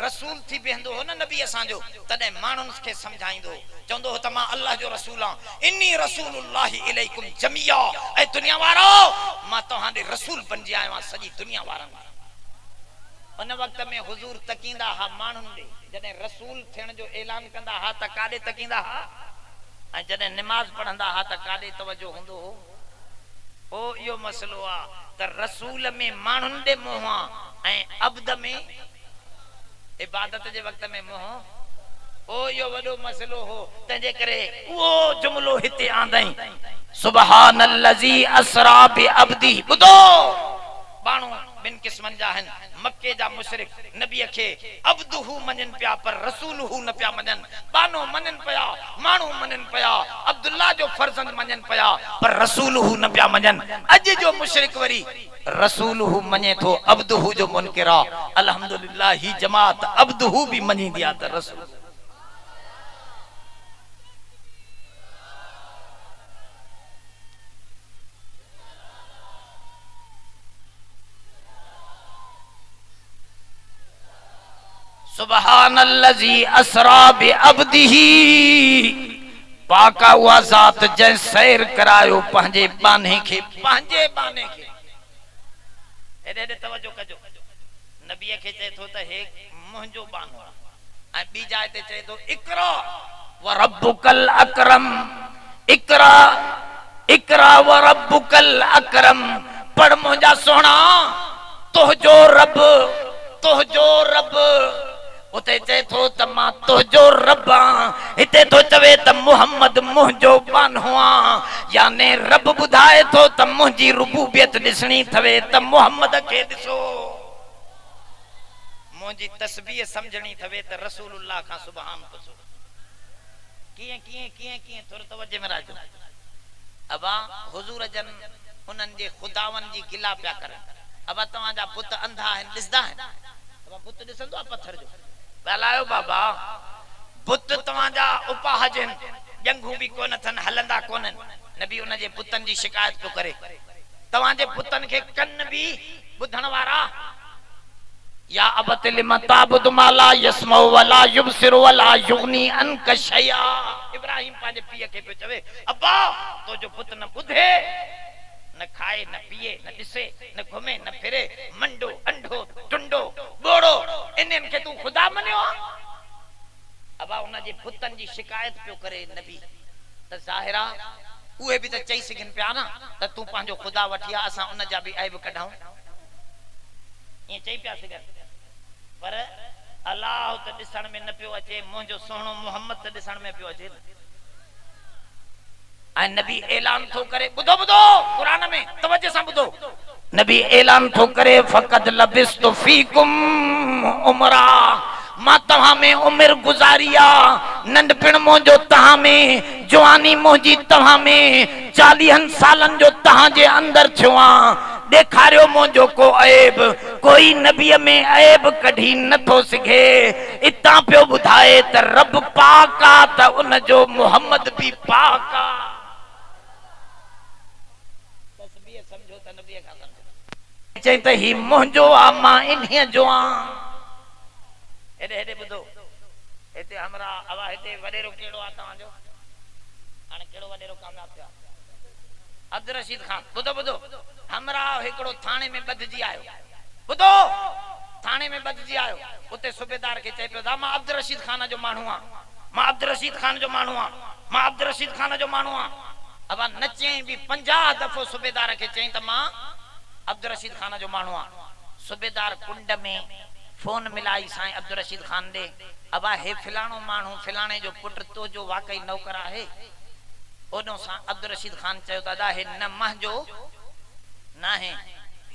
रसूल थी बेंदो हो न नबी असा जो तदे मानुन के समझाइंदो चंदो हो तमा अल्लाह जो रसूल इन्नी रसूलुल्लाहि इलैकुम जमिया ए दुनिया वारो मा तोहां दे रसूल बन जी आयो सजी दुनिया वारन उन वक्त में हुजूर तकींदा हा मानुन दे जदे रसूल थियण जो ऐलान कंदा हा त काडे तकींदा हा ए जदे नमाज पढ़ंदा हा त काडे तवज्जो हुंदो हो ओ यो मसलो आ त रसूल में मानुन दे मोहा ए अब्द में इबादत जे वक्त में मोह ओ यो वडो मसलो हो तजे करे वो जुमलो हिते आंदई सुबहानल्लजी असरा बि अब्दी बुदो बाणो बिन किस्मन जाहन मक्के जा मुशरिक नबी के अब्दुहु मनन पिया पर रसूलुहु न पिया मनन बानो मनन पिया मानू मनन पिया अब्दुल्ला जो फर्जंद मनन पिया पर रसूलुहु न पिया मनन अज जो मुशरिक वरी रसूलुहु मने तो अब्दुहु जो मुनकिरा अल्हम्दुलिल्लाह ही जमात अब्दुहु भी मनी दिया त रसूल सुबहानल्लजी असरा बि अब्दिही पाका हुआ जात जै सैर करायो पंहिंजे बाने के एडे तवज्जो कजो नबी के चए थो त हे मुंहिंजो बानो ऐं ॿी जाइ ते चए थो इकरा व रब्बुकल अकरम इकरा इकरा व रब्बुकल अकरम पढ़ मुंहिंजा सोना तुंहिंजो रब उते चए थो त मां तुंहिंजो रब आं हिते थो चवे त मुहम्मद मुंहिंजो बानो आहे याने रब ॿुधाए थो त मुंहिंजी रुबूबियत ॾिसणी थवे त मुहम्मद खे ॾिसो मुंहिंजी तस्बीह समझणी थवे त रसूलुल्लाह खां सुभान पुछो कीअं कीअं कीअं कीअं थोरो तवज्जो में राजो अबा हुजूर जन उन्हनि जे खुदावन जी गिला पिया करनि अबा तव्हांजा पुत अंधा आहिनि ॾिसंदा आहिनि अबा पुत ॾिसंदो आहे पत्थर जो ॻाल्हायो बाबा पुत तव्हांजा उपाहज आहिनि ॼंघूं बि कोन अथनि हलंदा कोन्हनि नबी उन जे पुतनि जी शिकायत पियो करे तव्हांजे पुतनि खे कन बि ॿुधण वारा या अबत लिमा ताबुद मा ला यस्मउ वला युबसिरु वला युगनी अनक शया इब्राहिम पंहिंजे पीउ खे पियो चवे अब्बा तो जो पुत न ॿुधे न खाए न पिए न ॾिसे न घुमे न फिरे मंडो अंडो टुंडो बोड़ो इन्हनि खे तूं ख़ुदा मञियो अबा उन जे पुतनि जी शिकायत पियो करे नबी त ज़ाहिरा उहे बि त चई सघनि पिया न त तूं पंहिंजो ख़ुदा वठी आ असां उन जा बि ऐब कढाऊं ये चई पिया सघनि पर अल्लाह त ॾिसण में न पियो अचे मुंहिंजो सोहणो मोहम्मद त ॾिसण में पियो अचे ऐं नबी ऐलान थो करे ॿुधो ॿुधो क़ुरान में तवज्जो सां ॿुधो नबी ऐलान थो करे फ़क़द लबिस्तु फीकुम उमरा मां तव्हां में उमिर गुज़ारिया नंढपिण मुंहिंजो तव्हां में जवानी मुंहिंजी तव्हां में 40 सालनि जो तव्हां जे अंदर थियो आहे ॾेखारियो मुंहिंजो को ऐब कोई नबीअ में ऐब कढी नथो सघे इतां पियो ॿुधाए त रब पाक आहे त उन जो मुहम्मद बि पाक आहे तस्बीह समझो त नबीअ खां समझो चई त ही मुंहिंजो आहे मां इन्हीअ जो आहियां हेॾे हेॾे ॿुधो हिते हमरा अवा हिते वॾेरो कहिड़ो आहे तव्हांजो हाणे कहिड़ो वॾेरो कामयाब थियो अब्दुल रशीद खान ॿुधो ॿुधो हमरा हिकिड़ो थाणे में ॿधजी आयो ॿुधो थाणे में ॿधजी आयो उते सूबेदार खे चए पियो मां अब्दुल रशीद खान जो माण्हू आहियां मां अब्दुल रशीद खान जो माण्हू आहियां मां अब्दुल रशीद खान जो माण्हू आहियां अब न चई बि 50 दफ़ो सूबेदार खे चई त मां अब्दुल रशीद खान जो माण्हू आहियां सूबेदार कुंड में फोन मिलाई साईं अब्दुल रशीद खान दे अब हे फिलाणो माण्हू फिलाणे जो पुट तो जो वाकई नौकर आहे ओनो सा अब्दुल रशीद खान चयो दादा हे न महजो ना है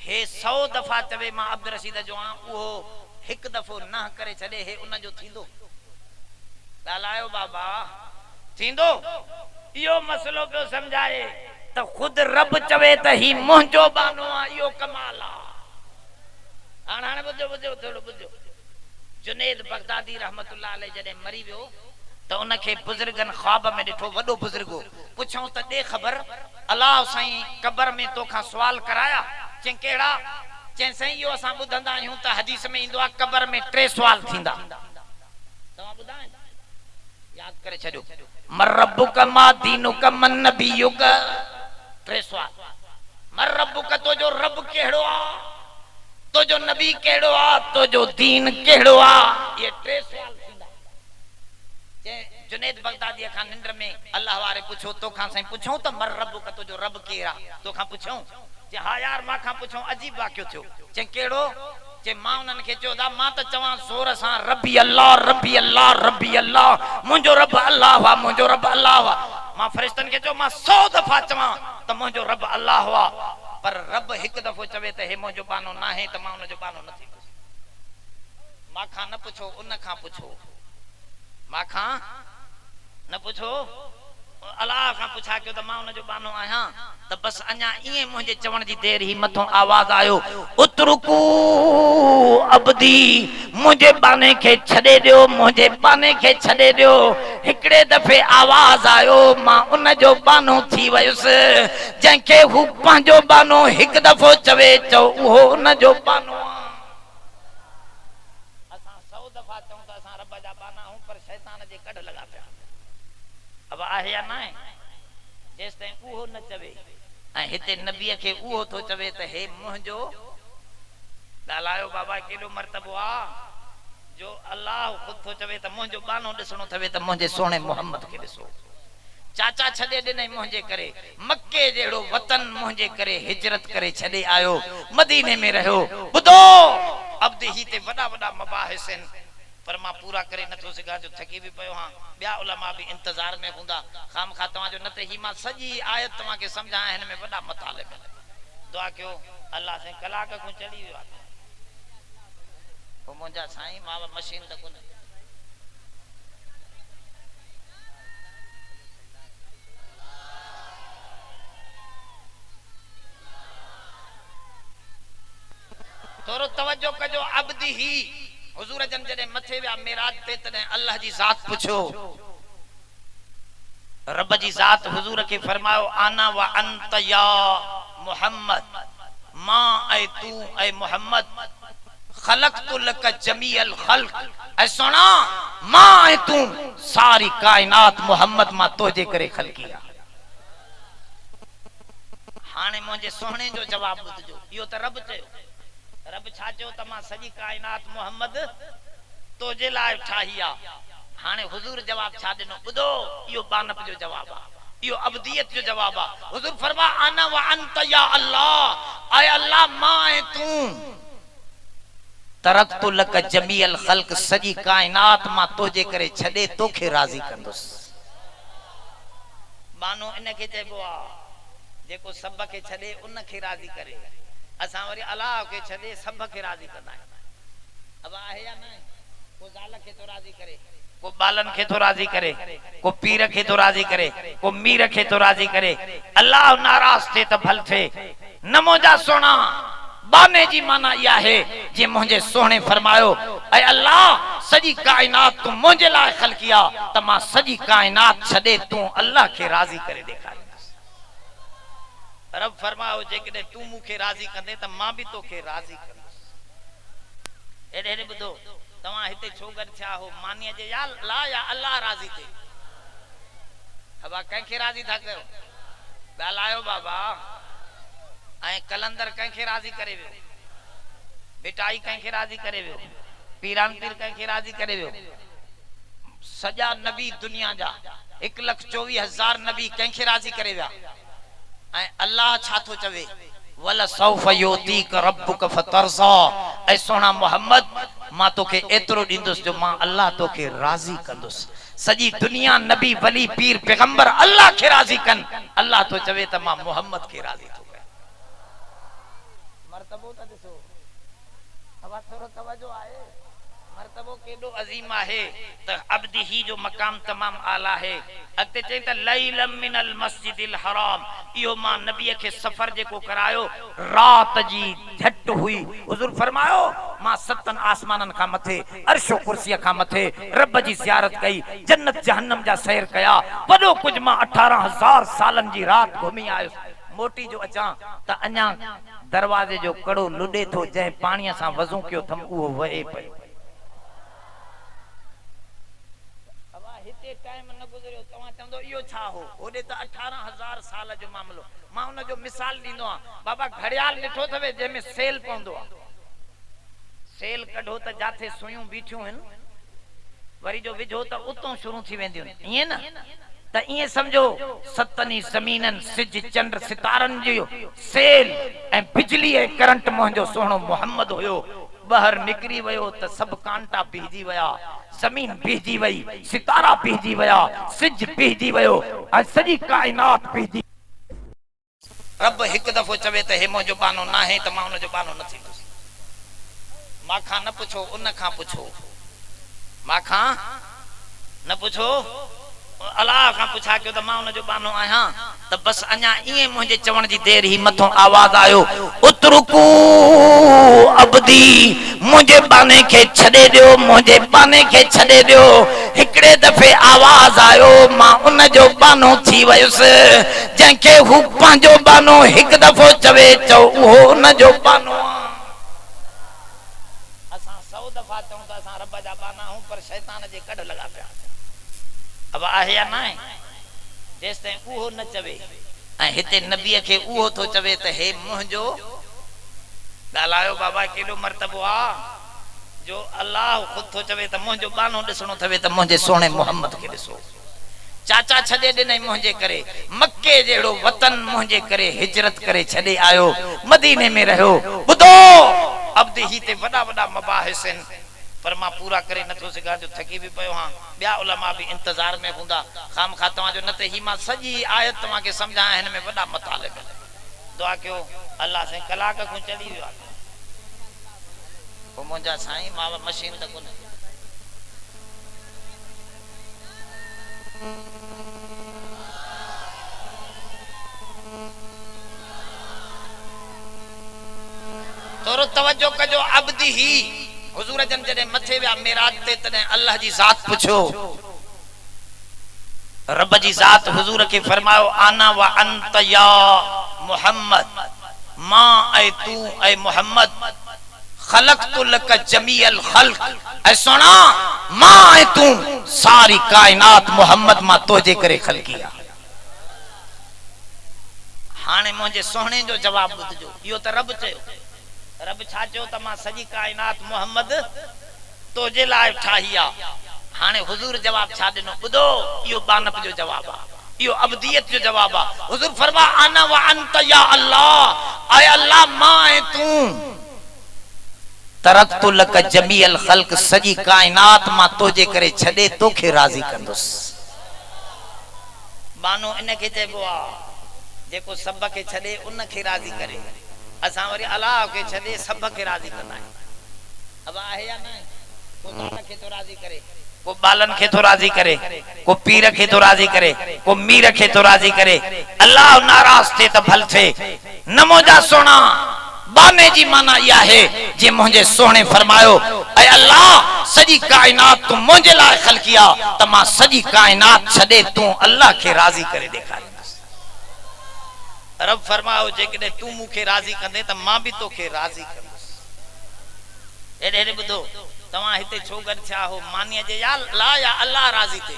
हे 100 दफा चवे मां अब्दुल रशीद जो आ वो एक दफो ना करे छडे हे उन जो थींदो ॻाल्हायो बाबा थींदो इहो मसलो पियो समझाए त खुद रब चवे त ही मुंहिंजो बानो आ इहो कमाल आ हाणे ॿुधो ॿुधो थोड़ो ॿुधो जुनैद बगदादी रहमतुल्लाह अलैह जॾहिं मरी वियो तो उनके बुजुर्गन ख्वाब में डिठो वडो बुजुर्गो पुछो त दे खबर अल्लाह साईं कब्र में तो खा सवाल कराया चे केड़ा चे सही यो असा बुधंदा आहियूं त हदीस में इंदो आ कब्र में 3 सवाल थींदा तवा बुधाए याद करे छडो मर रब्बुक मा दीनुक मन नबियुक 3 सवाल मर रब्बुक तो जो रब केड़ो आ तो जो नबी केड़ो आ तो जो दीन केड़ो आ ये 3 सवाल जुनैद बगदादी खान निंद्र में अल्लाह वारे पूछो तो खां सही पूछो तो मर रब का तो जो रब केरा तो खां पूछो जे हा यार मां खां पूछो अजीब वाक्यो थियो जे केड़ो जे मां उनन के चोदा मां त चवा जोर सा रब्बी अल्लाह रब्बी अल्लाह रब्बी अल्लाह मुंजो रब अल्लाह वा मुंजो रब अल्लाह वा मां फरिश्तन के चो मां 100 दफा चवा त मुंजो रब अल्लाह वा पर रब एक दफो चवे त हे मुंजो बानो ना है त मां उन जो बानो न थी मां खां न पूछो उन खां पूछो मां खां न पूछो अल्लाह खां पुछा क्यों त मां उन जो बानो आया त बस अञा इए मुझे चवण जी देर ही मथो आवाज आयो उतरुकू अब्दी मुझे बाने के छडे दियो मुझे बाने के छडे दियो हिकड़े दफे आवाज आयो मां उन जो बानो थी वयुस जंके हु पांजो बानो एक दफो चवे चो वो उन जो बानो असा 100 दफा चऊं त असा रब जा बाना हूं पर शैतान जे कढ लगा पिया अब आहे या ना जेस ताईं उहो न चवे ऐं हिते नबीअ खे उहो थो चवे त हे मुंहिंजो ॻाल्हायो बाबा केॾो मर्तबो आ जो अल्लाह खुद तो चवे त मुंहिंजो बानो ॾिसणो थवे त मुंहिंजे सोणे मोहम्मद खे ॾिसो। चाचा छॾे ॾिनई मुंहिंजे करे, मक्के जहिड़ो वतन मुंहिंजे करे हिजरत करे छॾे आयो, मदीने में रहियो। ॿुधो अब्द ही ते वॾा वॾा मबाहिस आहिनि, पर मां पूरा करे नथो सघां जो थकी भी पियो हां। ॿिया उलमा भी इंतजार में हूंदा, खाम खा तव्हां जो न त ही मां सॼी आयत तव्हां खे सम्झायां, हिन में वॾा मतालिब दुआ कयो अल्लाह से कलाक को चढ़ी वियो आहे। ओ मुंहिंजा साईं मां मशीन त कोन थोरो तवज्जो कजो। अब्दी ही हुजूर जन जॾहिं मथे विया मेराज ते तॾहिं अल्लाह जी ज़ात पुछो, रब जी ज़ात हुजूर के फरमायो आना व अंत या मोहम्मद, मां ऐ तू ऐ मोहम्मद खलक़तु लक जमीअल खल्क, ऐ सुना मां ऐ तू सारी कायनात मोहम्मद मां तोजे करे खलकी आ। हाणे मुंहिंजे सोहणे जो जवाब ॿुधजो, इहो त रब चयो। रब छा चयो त मां सॼी कायनात मोहम्मद तोजे लाइ ठाही आ। हाणे हुजूर जवाब छा ॾिनो ॿुधो, इहो बानप जो जवाब आ, इहो अब्दियत जो जवाब आ। हुजूर फरमा आना व अंत या अल्लाह, ऐ अल्लाह मां ऐ तू तरक्तु लक जमीअल खल्क, सॼी कायनात मां तोजे करे छॾे तोखे राज़ी कंदुसि। बानो इन खे चइबो आ जेको सब खे छॾे उन खे राज़ी करे। असां वरी अलाह के छॾे सब खे राज़ी कंदा आहियूं। अब आहे या न? को ज़ाल खे तो राज़ी करे, को बालन खे तो राज़ी करे, को पीर खे तो राज़ी करे, को मीर खे तो राज़ी करे। अल्लाह नाराज़ थे त भल थे। न मुंहिंजा सोना बाने जी माना इहा है जे मुंहिंजे सोहणे फरमायो ऐ अल्लाह सॼी कायनात तूं मुंहिंजे लाइ ख़लक़ी आ त मां सॼी कायनात छॾे तूं अल्लाह खे राज़ी करे ॾेखारींदुसि। रब फरमायो जेकॾहिं तूं मूंखे राज़ी कंदे त मां बि तोखे राज़ी कंदुसि। एॾे एॾे ॿुधो, तव्हां हिते छो गॾु थिया हो? मानीअ जे या ला या अल्लाह राज़ी थे? हवा कंहिंखे राज़ी था कयो? ॻाल्हायो बाबा। ऐं कलंदर कंहिंखे राज़ी करे वियो, बिटाई कंहिंखे राज़ी करे वियो, पीरान पीर कंहिंखे राज़ी करे वियो। सॼा नबी दुनिया जा 1,24,000 नबी कंहिंखे राज़ी करे विया। ऐं अल्लाह छा थो चवे, वल सौफ युतीक रब्बुक फतरज़ा, ऐ सोना मोहम्मद मां तोखे एतिरो ॾींदुसि जो मां अल्लाह तोखे राज़ी कंदुसि। सॼी दुनिया नबी वली पीर पैगंबर अल्लाह खे राज़ी कनि, अल्लाह तो चवे त मां मोहम्मद खे राज़ी थो कयां। मर्तबो त ॾिसो, हवा थोरो तवज्जो आहे। मर्तबो केॾो अज़ीम आहे त अब्दी ही जो मकाम तमाम आला है। अॻिते चई त लैलम मिनल मस्जिदिल हराम, इहो मां नबीअ खे सफ़र जेको करायो रात जी झट हुई। हुज़ूर फरमायो मां 7 आसमाननि खां मथे अर्श कुर्सीअ खां मथे रब जी ज़ियारत कई, जन्नत जहन्नम जा सैर कया, वॾो कुझु मां 18,000 सालनि जी रात घुमी आयुसि। मोटी जो अचां त अञा दरवाजे जो कड़ो लुॾे थो, जंहिं पाणीअ सां वज़ू कयो थम उहो वहे पियो। टाइम न गुज़रियो, तव्हां चवंदो इहो छा हो? होॾे त 18,000 साल जो मामलो। मां उन जो मिसाल ॾींदो आहियां। बाबा घड़ियाल ॾिठो अथव जंहिंमें सेल पवंदो आहे, सेल कढो त जाथे सुयूं बीठियूं आहिनि, वरी जो विझो त उतां शुरू थी वेंदियूं आहिनि, ईअं न? त ईअं सम्झो 7 ज़मीननि सिज चंड सितारनि जो सेल ऐं बिजली ऐं करंट मुंहिंजो सोहणो मोहम्मद हुयो। ॿाहिरि निकिरी वियो त सभु कांटा पीजी विया, ज़मीन पीजी वई, सितारा पीजी विया, सिज पीजी वियो ऐं सॼी कायनात पीजी। रब हिकु दफ़ो चवे त हे मुंहिंजो बानो न आहे त मां उन जो बानो न थींदुसि। मां खां न पुछो, उन खां पुछो, मां खां न पुछो, अल्लाह खां पुछा कयो त मां उन जो बानो आहियां। त बस अञा ईअं मुंहिंजे चवण जी देर ही मथों आवाज़ आयो, उतरुकू अब्दी, मुंहिंजे बाने खे छॾे ॾियो, मुंहिंजे बाने खे छॾे ॾियो। हिकिड़े दफ़े आवाज़ आयो, मां उन जो बानो थी वयुसि जंहिंखे हू पंहिंजो बानो हिकु दफ़ो चवे चओ उहो उन जो बानो आहे। असां 100 दफ़ा चऊं त असां रब जा बाना आहियूं, पर शैतान जे कढ लॻा पिया। अब आहे या न आहे? जेसि ताईं उहो न चवे, ऐं हिते नबीअ खे उहो थो चवे त हे मुंहिंजो, गालायो बाबा केडो मर्तबो आ जो अल्लाह खुद तो चवे त मुंहिंजो बानो ॾिसणो थवे त मुंहिंजे सोणे मोहम्मद खे ॾिसो। चाचा छॾे ॾिनई मुंहिंजे करे, मक्के जहिड़ो वतन मुंहिंजे करे हिजरत करे छॾे आयो, मदीने में रहियो। ॿुधो अब्द ही ते वॾा वॾा मबाहिस आहिनि, पर मां पूरा करे नथो सघां जो थकी भी पियो हां। ॿिया उलमा भी इंतजार में हूंदा, खामखा तव्हांजो न त ही मां सॼी आयत तव्हांखे सम्झायां, हिन में वॾा मतालिब आहिनि। दुआ कयो अल्लाह से कलाक को चली वियो आहे ओ मुंहिंजा साईं, मां मशीन त कोन तोरो तवज्जो कजो। अब्दी ही हुजूर जन जने मथे विया मेराज ते, तने अल्लाह जी जात पुछो, रब जी जात हुजूर के फरमायो आना व अंत या मोहम्मद, मां ऐ तू ऐ मोहम्मद, खलक़तु लक जमीअल खल्क, ऐ सोना मां ऐ तू सारी कायनात मोहम्मद मां तोजे करे खलकिया। हाने मुझे सोहणे जो जवाब बुझजो, यो त रब चयो। रब छा चयो त मां सॼी कायनात मोहम्मद तोजे लाइ ठाही आ। हाने हुजूर जवाब छा ॾिनो ॿुधो, इहो बानप जो जवाब आ, इहो अब्दियत जो जवाब आ। हुजूर फरमा आना व अंत या अल्लाह, ऐ अल्लाह मां ऐ तू, तरक्तु लक जमीअल खल्क, सॼी कायनात मां तोजे करे छॾे तोखे राज़ी कंदुसि। बानो इन खे चइबो आ जेको सब खे छॾे उन खे राज़ी करे। असां वरी अल्लाह खे छॾे सब खे राज़ी कंदा आहियूं। अब आहे या न, को बाल खे तो राज़ी करे, को बालन खे तो राज़ी करे, को पीर खे तो राज़ी करे, को मीर खे तो राज़ी करे। अल्लाह नाराज थे त भल थे न। मुंहिंजा सोना बाने जी माना इहा है जे मुंहिंजे सोहणे फरमायो ऐ अल्लाह सॼी कायनात तू मुंहिंजे लाइ खलकिया त मां सॼी कायनात छॾे तू अल्लाह खे राज़ी करे ॾेखारींदुसि। रब फरमायो जेकॾहिं तू मूंखे राज़ी कंदे त मां बि तोखे राज़ी कंदुसि। हेॾे हेॾे ॿुधो, तव्हां हिते छो गॾु थिया हो मानीअ जे या ला या अल्लाह राज़ी थे?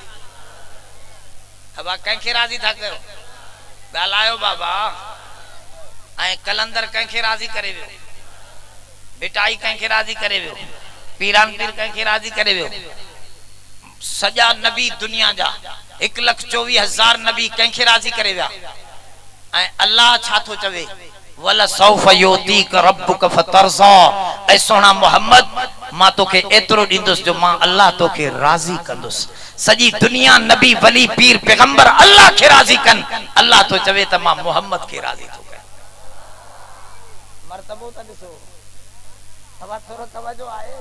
हवा कंहिंखे राज़ी था कयो? ॻाल्हायो बाबा। ऐं कलंदर कंहिंखे राज़ी करे वियो, बिटाई कंहिंखे राज़ी करे वियो, पीरान पीर कंहिंखे राज़ी करे वियो। सॼा नबी दुनिया जा 1,24,000 नबी कंहिंखे राज़ी करे विया। ऐं अल्लाह छा थो चवे, वला सौफ युतीक रब्बुक फतरज़ा, ऐ सोना मोहम्मद मां तोखे एतिरो ॾींदुसि जो मां अल्लाह तोखे राज़ी कंदुसि। सॼी दुनिया नबी वली पीर पैगंबर अल्लाह खे राज़ी कनि, अल्लाह तो चवे त मां मोहम्मद खे राज़ी थो कयां। मर्तबो त ॾिसो, हवा थोरो तवज्जो आहे।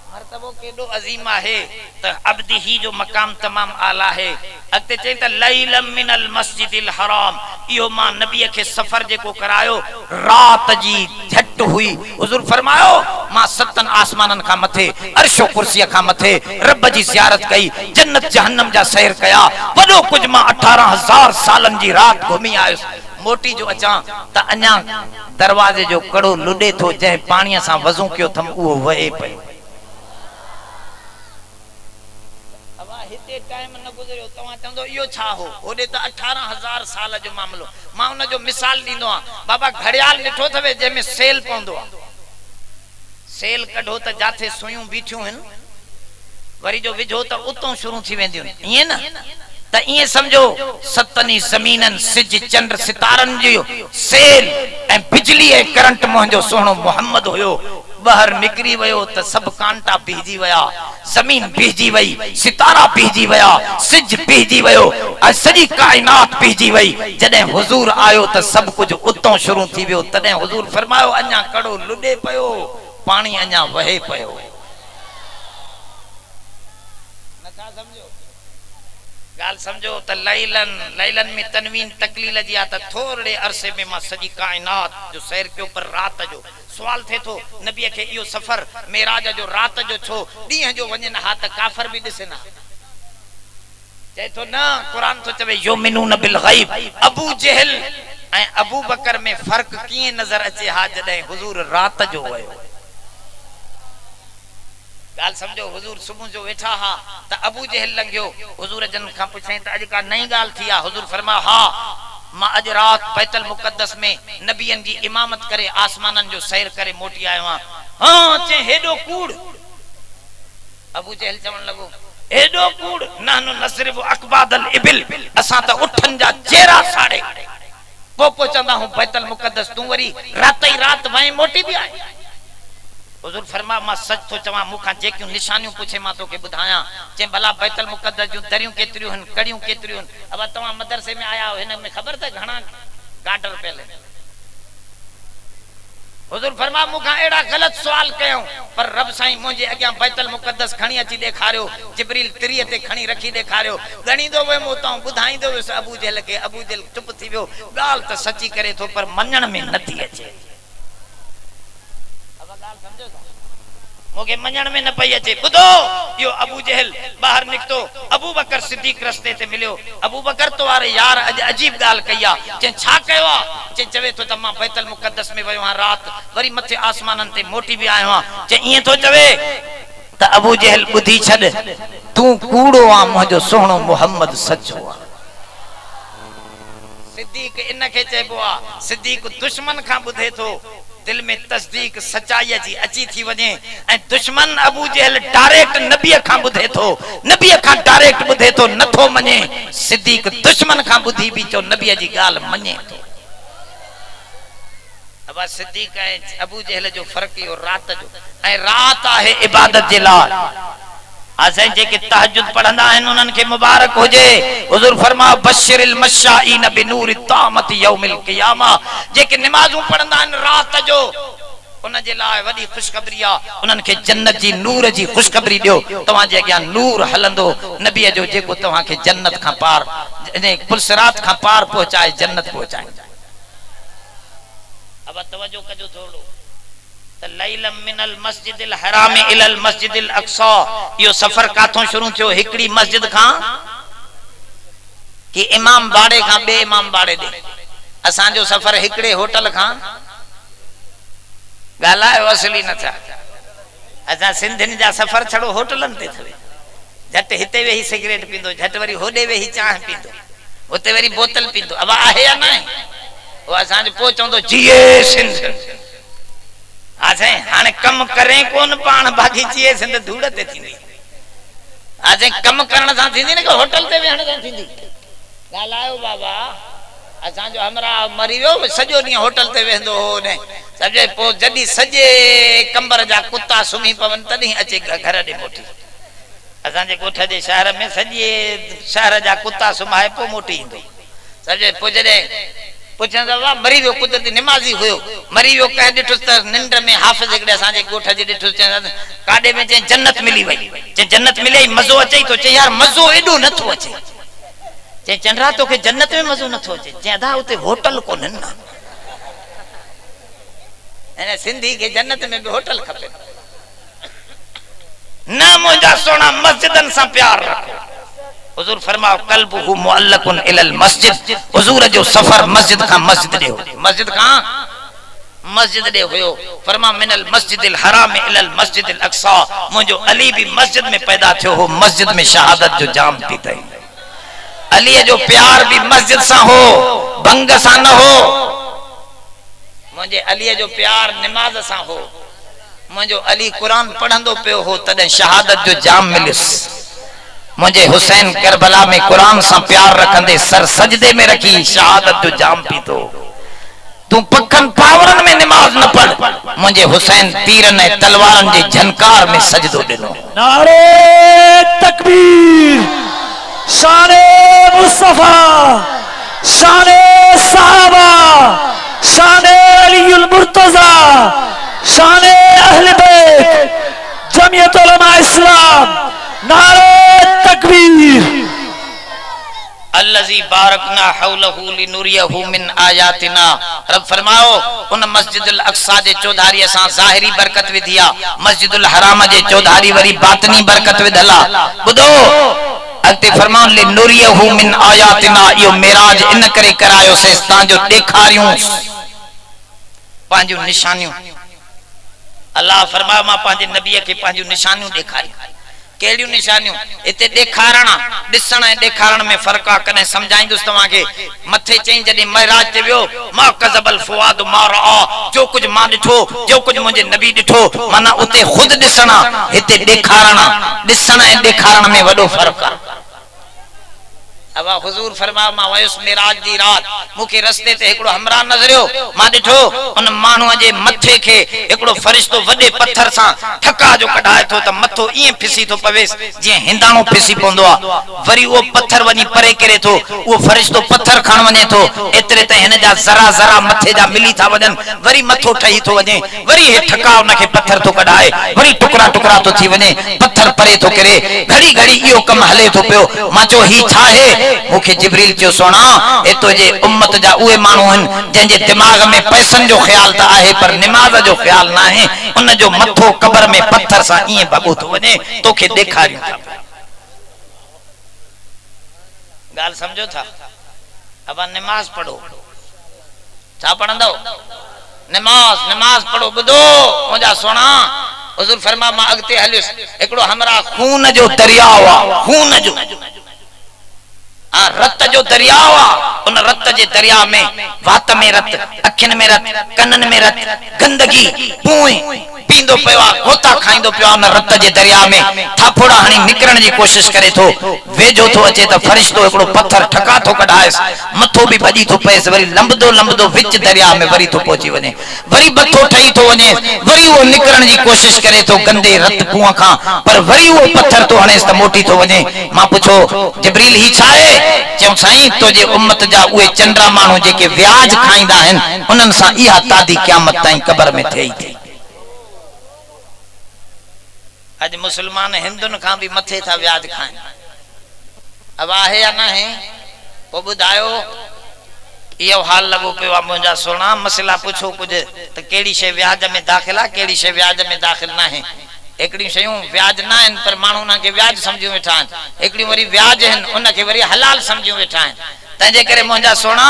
मर्तबो केॾो अज़ीम आहे त अब्दी ही जो मकाम तमाम आला है। अॻिते चई त लैलम मिनल मस्जिदिल हराम, इहो मां नबीअ खे सफ़र जेको करायो रात जी झट हुई। हुजूर फरमायो मां 7 आसमाननि खां मथे अर्श कुर्सीअ खां मथे रब जी ज़ियारत कई, जन्नत जहन्नम जा सैर कया, वॾो कुझु मां 18,000 सालनि जी रात घुमी आयुसि। मोटी जो अचां त अञा दरवाजे जो कड़ो लुॾे थो, जंहिं पाणीअ सां वज़ू कयो थम उहो वहे पियो। हिते टाइम न गुज़रियो, तव्हां चवंदो इहो छा हो? होॾे त 18,000 साल जो मामलो। मां उन जो मिसाल ॾींदो आहियां। बाबा घड़ियाल ॾिठो अथव जंहिंमें सेल पवंदो आहे, सेल कढो त जाथे सुयूं बीठियूं आहिनि, वरी जो विझो त उतां शुरू थी वेंदियूं, ईअं न? त ईअं सम्झो 7 ज़मीननि सिज चंड सितारनि जो सेल ऐं बिजली ऐं करंट मुंहिंजो सोहणो मोहम्मद हुयो। ॿाहिरि निकिरी वियो त सभु कांटा पीजी विया, ज़मीन पीजी वई, सितारा पीजी विया, सिज पीजी वियो ऐं सॼी कायनात पीजी वई। जॾहिं हुजूर आयो त सभु कुझु उतां शुरू थी वियो। तॾहिं हुजूर फरमायो अञा कड़ो लुॾे पियो, पाणी अञा वहे पियो। नथा सम्झो ॻाल्हि? सम्झो त लैलन में तनवीन तकलील जी आहे त थोरे अरसे में मां सॼी कायनात जो सैर कयो। पर रात जो सवाल थे थो नबीअ खे इहो सफ़र मेराज जो रात जो छो? ॾींहं जो वञनि हा त काफ़र बि ॾिसनि हा। चए थो न, क़ुरान थो चवे युमिनून बिल गैब। अबू जहल ऐं अबू बकर में फ़र्क़ कीअं नज़र अचे हा जॾहिं हुजूर रात जो वियो। ॻाल्हि सम्झो, हुजूर सुबुह जो वेठा हा त अबू जहल लंघियो। हुजूर जन खां पुछाईं त अॼु का नई ॻाल्हि थी आहे? हुजूर फरमायो हा, मां अज रात बैतुल मुक़द्दस में नबियन जी इमामत करे आसमानन जो सैर करे मोटी आयो हां चे हेडो कूड़ अबू जहल चवण लगो हेडो कूड़ नानो नसरिब अकबादल इबिल असा त उठन जा चेहरा साड़े पो चंदा हूं बैतुल मुक़द्दस तू वरी रात ही रात वई मोटी भी आए हुजूर फरमा मां सच तो चवा मुखा जेकियूं निशानियूं पूछे मां तोके बुधाया जे भला बैतुल मुक़द्दस जो दरियूं केतरियूं हन कड़ियूं केतरियूं अब तवा मदरसे में आया हो हिन में खबर त घणा गाडर पहले हुजूर फरमा मुखा एड़ा गलत सवाल कयो पर रब साईं मुझे अग्या बैतुल मुक़द्दस खणी अची देखारियो जिब्रील तिरिय ते खणी रखी देखारियो गणीदो वे मोता बुधाईंदो वे अबू जहल के अबू जहल चुप थी वियो गाल त सच्ची करे तो पर मन्नण में नथी अचे मोगे मन्नण में न पई अचे बुधो यो अबू जहल बाहर निकतो अबू बकर सिद्दीक रस्ते ते मिलियो अबू बकर तो वारे यार अजीब गाल कया जे छा कयो जे चवे तो तमा बैतुल मुक़द्दस में वयो हां रात वरी मथे आसमानन ते मोटी भी आयो हां जे इए तो चवे त अबू जहल बुधी छड तू कूड़ो आ मुजो सोहणो मोहम्मद सच्चो आ सिद्दीक इन के चेबो आ सिद्दीक दुश्मन का बुधे तो दिल में तस्दीक सच्चाई जी अची थी वने ए दुश्मन अबू जहल डायरेक्ट नबी का बुधे तो नबी का डायरेक्ट बुधे तो नथो मने सिद्दीक दुश्मन का बुधी भी तो नबी जी गाल मने तो अब सिद्दीक है अबू जहल जो फर्क यो रात जो ए रात है इबादत जे ला असें जे के तहज्जुद पढ़ंदा हैं उनन के मुबारक हो जे हुजूर फरमा बशिरिल मशाईन बिनूर तामत यौमिल क़ियामा जे के नमाज़ू पढ़ंदा हैं रात जो उन जे लाए वडी खुशखबरिया उनन के जन्नत जी नूर जी खुशखबरी दियो तवा जे अग्यां नूर हलंदो नबी जो जेको तवा के जन्नत का पार ने पुलसरात का पार पहुंचाए जन्नत पहुंचाए अब तवज्जो कजो थोड़ो लैलम मिनल मस्जिदिल हराम इलल मस्जिदिल अक्सा यो सफर काथों शुरू थियो हिकड़ी मस्जिद खां कि इमाम बाड़े खां बे इमाम बाड़े दे असा जो सफर हिकड़े होटल खां गालायो असली न था असा सिंधिन जा सफर छड़ो होटलन ते थवे झट हिते वेही सिगरेट पींदो झट वरी होडे वेही चाह पींदो उते वरी बोतल पींदो अब आहे या नहीं वो असा जो पहुंचंदो जिए सिंध आजे हाने कम करें कोन पान बाकी जिए सिंध धूड़ ते थींदी आजे कम करण सा थींदी न कि होटल ते वेहण सा थींदी गालायो बाबा असा जो हमरा मरी वियो सजो नी होटल ते वेंदो हो ने सजे पो जदी सजे कंबर जा कुत्ता सुमी पवन तदी अचे घर दे मोटी असा जे गोठ जे शहर में सजे शहर जा कुत्ता सुमाए पो मोटी इंदो सजे पो जदे पुछंदा वा मरी वियो कुदरती नमाजी हुयो मरी वियो कह दिठो त निंड में हाफिज एकड़े असा जे गोठ जे दिठो चंदा काडे में जे जन्नत मिली वई जे जन्नत मिले मजो अचे तो चे यार मजो एडो नथो अचे जे चंद्रा तो के जन्नत में मजो नथो अचे जेदा उते होटल कोन ना एने सिंधी के जन्नत में भी होटल खपे ना मोजा सोना मस्जिदन सा प्यार रखो हुजूर फरमाओ कल्बुहु मुअल्लकुन इलल मस्जिद हुजूर जो सफर मस्जिद का मस्जिद दे मस्जिद का मस्जिद दे होयो फरमा मिनल मस्जिदिल हराम इलल मस्जिदिल अक्सा मुजो अली भी मस्जिद में पैदा थियो हो मस्जिद में शहादत जो जाम पीते अली जो प्यार भी मस्जिद सा हो भंग सा न हो मुझे अली जो प्यार नमाज सा हो मुझे अली कुरान पढ़ंदो पियो हो तदे शहादत जो जाम मिलिस मुझे हुसैन करबला में कुरान से प्यार रखंदे सर सजदे में रखी शहादत जो जाम पीतो तू पखन पावरन में नमाज न पढ़ मुझे हुसैन तीरन ए तलवारन जे झनकार में सजदो दिनो नारे तकबीर शाने मुस्तफा शाने सहाबा शाने अलीउल मुर्तजा शाने अहले बैत जमीयत उलमा इस्लाम नारे तकबीर अल्लज़ी बारकना हौलहु लिनुरियहु मिन आयातिना रब फरमाओ उन मस्जिदुल अक्सा जे चौधारी असा ज़ाहिरी बरकत विधिया मस्जिदुल हराम जे चौधारी वरी बातनी बरकत विधला बुधो अगते फरमाओ लिनुरियहु मिन आयातिना यो मेराज इन करे करायो से ता जो देखारियूं पांजू निशानियों अल्लाह फरमाया मां पांजे नबी के पांजू निशानियों देखारी केड़ियूं निशानियूं इते ॾेखारण ॾिसण ऐं ॾेखारण में फ़र्क़ आहे। कॾहिं सम्झाईंदुसि तव्हांखे। मथे चई जॾहिं महराज ते वियो मा कज़बल फुआद मा रआ, जो कुछ मां ॾिठो, जो कुछ मुंहिंजे नबी ॾिठो, माना उते खुद ॾिसण, हिते ॾेखारण। ॾिसण ऐं ॾेखारण में वॾो फ़र्क़ आहे। अब हुजूर फरमायो मां वयुस मिराज दी रात, मुखे रस्ते ते हिकड़ो हमरा नज़रियो, मां ॾिठो उन माण्हूअ जे मथे खे हिकड़ो फरिश्तो वॾे पत्थर सां ठका जो कढाए थो त मथो ईअं फिसी थो पवेस जीअं हिंदाणो फिसी पवंदो आहे। वरी उहो पत्थर वञी परे करे थो, उहो फरिश्तो पत्थर खण वञे थो, एतिरे त हिन जा ज़रा ज़रा मथे जा मिली था वञनि, वरी मथो ठही थो वञे, वरी हे ठका उनखे पत्थर थो कढाए, वरी टुकड़ा टुकड़ा थो थी वञे, पत्थर परे थो करे, घड़ी घड़ी इहो कम हले थो पियो। मां चयो ही छा आहे? मुखे जिब्रील चयो सोना ए तुझे उम्मत जा उहे माण्हू आहिनि जंहिंजे दिमाग में पैसनि जो ख्याल त आहे पर निमाज़ जो ख्याल न आहे, उन जो मथो कब्र में पत्थर सां ईअं भॻो थो वञे, तोखे ॾेखारियूं था। ॻाल्हि सम्झो था? अब नमाज़ पढ़ो। छा पढ़ंदो? नमाज़। नमाज़ पढ़ो। ॿुधो मुंहिंजा सोना, हुज़ूर फरमा मां अॻिते हलियुसि, हिकिड़ो हमरा खून जो दरियाव आहे, खून जो रत जो दरियाव आहे। उन रत जे दरिया में वात में रत, अखियुनि में रत, कननि में रत, गंदगी पोइ पींदो पियो आहे, गोता खाईंदो पियो आहे। उन रत जे दरिया में थापोड़ा हणी निकिरण जी कोशिश करे थो, वेझो थो अचे त फरिश्तो हिकिड़ो पत्थर ठका थो कढाएसि, मथो बि भॼी थो पएसि, वरी लंबदो लंबदो विच दरिया में वरी थो पहुची वञे, वरी मथो ठही थो वञे, वरी उहो निकिरण जी कोशिश करे थो गंदे रत कुआं खां, पर वरी उहो पत्थर थो हणेसि त मोटी थो वञे। मां पुछो जिब्रील ही छा आहे? चयूं साईं तुंहिंजे उम्मत जा उहे चंडा माण्हू जेके व्याज खाईंदा आहिनि, उन्हनि सां इहा तादी क़यामत ताईं क़ब्र में थिए थी। अॼु मुसलमान हिंदुनि खां बि मथे था व्याज खाइनि। अब आहे या न आहे? पोइ ॿुधायो। इहो हाल लॻो पियो आहे मुंहिंजा सोना। मसला पुछो कुझु त कहिड़ी शइ व्याज में दाख़िल आहे, कहिड़ी शइ व्याज में दाख़िल न आहे। हिकिड़ियूं शयूं व्याज न आहिनि पर माण्हू उनखे व्याज सम्झियूं वेठा आहिनि, हिकिड़ियूं वरी व्याज आहिनि उनखे वरी हलाल सम्झियूं वेठा आहिनि। तंहिंजे करे मुंहिंजा सोना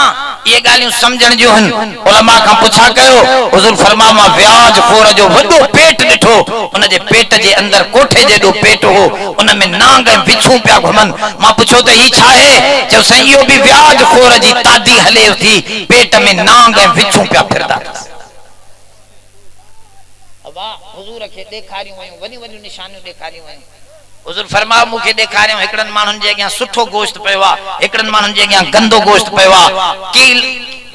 इहे ॻाल्हियूं सम्झण जूं आहिनि। उलमा खां पुछा कयो, हुज़ूर फरमायो मां व्याज खोर जो वॾो पेट ॾिठो, उन जे पेट जे अंदरि कोठे जेॾो पेट हो, उन में नांग ऐं बिच्छू पिया घुमनि। मां पुछो त ही छा आहे? चयो साईं इहो बि व्याज खोर जी तादी हले थी, पेट में नांग ऐं बिच्छू पिया फिरदा। हुजूर खे ॾेखारियूं वयूं, वॾियूं वॾियूं निशानियूं ॾेखारियूं वयूं। हुजूर फरमायो मूंखे ॾेखारियूं, हिकिड़नि माण्हुनि जे अॻियां सुठो गोश्त पियो आहे, हिकिड़नि माण्हुनि जे अॻियां गंदो गोश्त पियो आहे,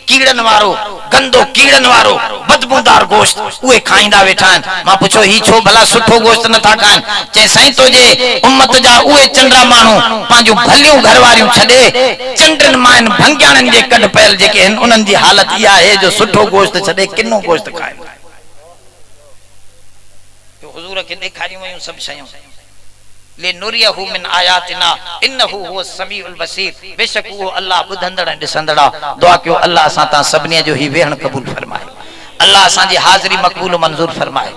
कीड़नि वारो, गंदो कीड़नि वारो बदबूदार गोश्त उहे खाईंदा वेठा आहिनि। मां पुछो ही छो भला सुठो गोश्त नथा खाइनि? चई साईं तुंहिंजे उम्मत जा उहे चंडा माण्हू पंहिंजूं भलियूं घरवारियूं छॾे चंडनि मां भंगियाणनि जे कढ पयल जेके आहिनि, उन्हनि जी हालत इहा आहे जो सुठो गोश्त छॾे किनो गोश्त खाइनि। हुजूर खे ॾेखारियूं वयूं सभु शयूं। ले नुरियहु मिन आयातिना इन्नहु हुव समीउल बसीर, बेशक वो अल्लाह ॿुधंदड़ ऐं ॾिसंदड़। दुआ कयो अल्लाह असां तां सभिनी जो ही वेहण क़बूल फरमाए, अल्लाह असांजी हाज़िरी मक़बूल मंज़ूर फरमाए,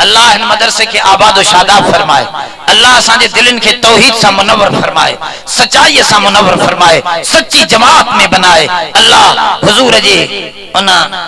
अल्लाह इन मदरसे के आबाद व शादाब फरमाए, अल्लाह असांजे दिलनि खे तौहीद सां मुनव्वर फरमाए, सच्चाई सां मुनव्वर फरमाए, सच्ची जमात में बनाए। अल्लाह हुजूर जे उन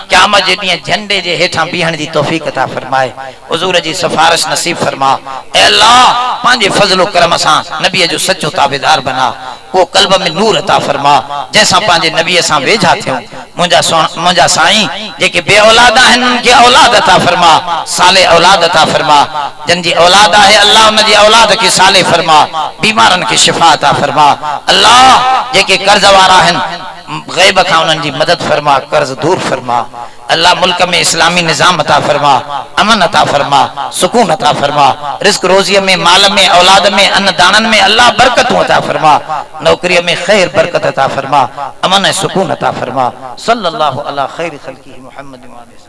क़यामत जे ॾींहुं झंडे जे हेठां बीहण जी तौफ़ीक़ अता फरमाए, हुजूर जी सिफारिश नसीब फरमा। ऐ अल्लाह पंहिंजे फज़ल व करम सां नबीअ जो सच्चो ताबेदार बना, वो कल्ब में नूर अता फरमा, जैसा पंहिंजे नबीअ सां वेझा थियूं। मुंहिंजा साईं जेके बे औलाद आहिनि उन्हनि खे औलाद अता फरमा, साले औलाद अता फरमा, जिन जी औलाद आहे अल्लाह उन जी औलाद खे साले फरमा, बीमारनि खे शिफा अता फरमा। अल्लाह जेके कर्ज वारा आहिनि गैब खां उन्हनि जी मदद फरमा, कर्ज दूर फरमा। अल्लाह मुल्क में इस्लामी निजाम अता फरमा, अमन अता फरमा, सुकून अता फरमा, रिस्क रोज़ीअ में, माल में, औलाद में, अन्न दानन में अल्लाह बरकतूं अता फरमा, नौकरीअ में खैर बरकत अता फरमा, अमन ऐं सुकून अता फरमा। सल्लल्लाहु अला खैर खल्क़िही मुहम्मद व आलिहि।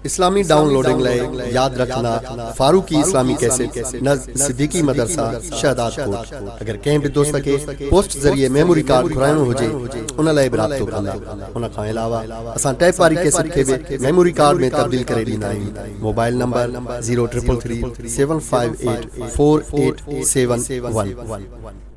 इस्लामी डाउनलोडिंग लाए याद रखना फारूकी इस्लामी कैसेट नज़ सिद्दीकी मदरसा शहदाद कोट। अगर कंहिं बि दोस्त के पोस्ट जरिए मेमोरी कार्ड घुराइणो हुजे उन लाइ बि राब्तो कंदा। उन खां अलावा असां टैप वारी कैसेट खे बि मेमोरी कार्ड में तब्दील करे ॾींदा आहियूं। Mobile number 0333 758 4871।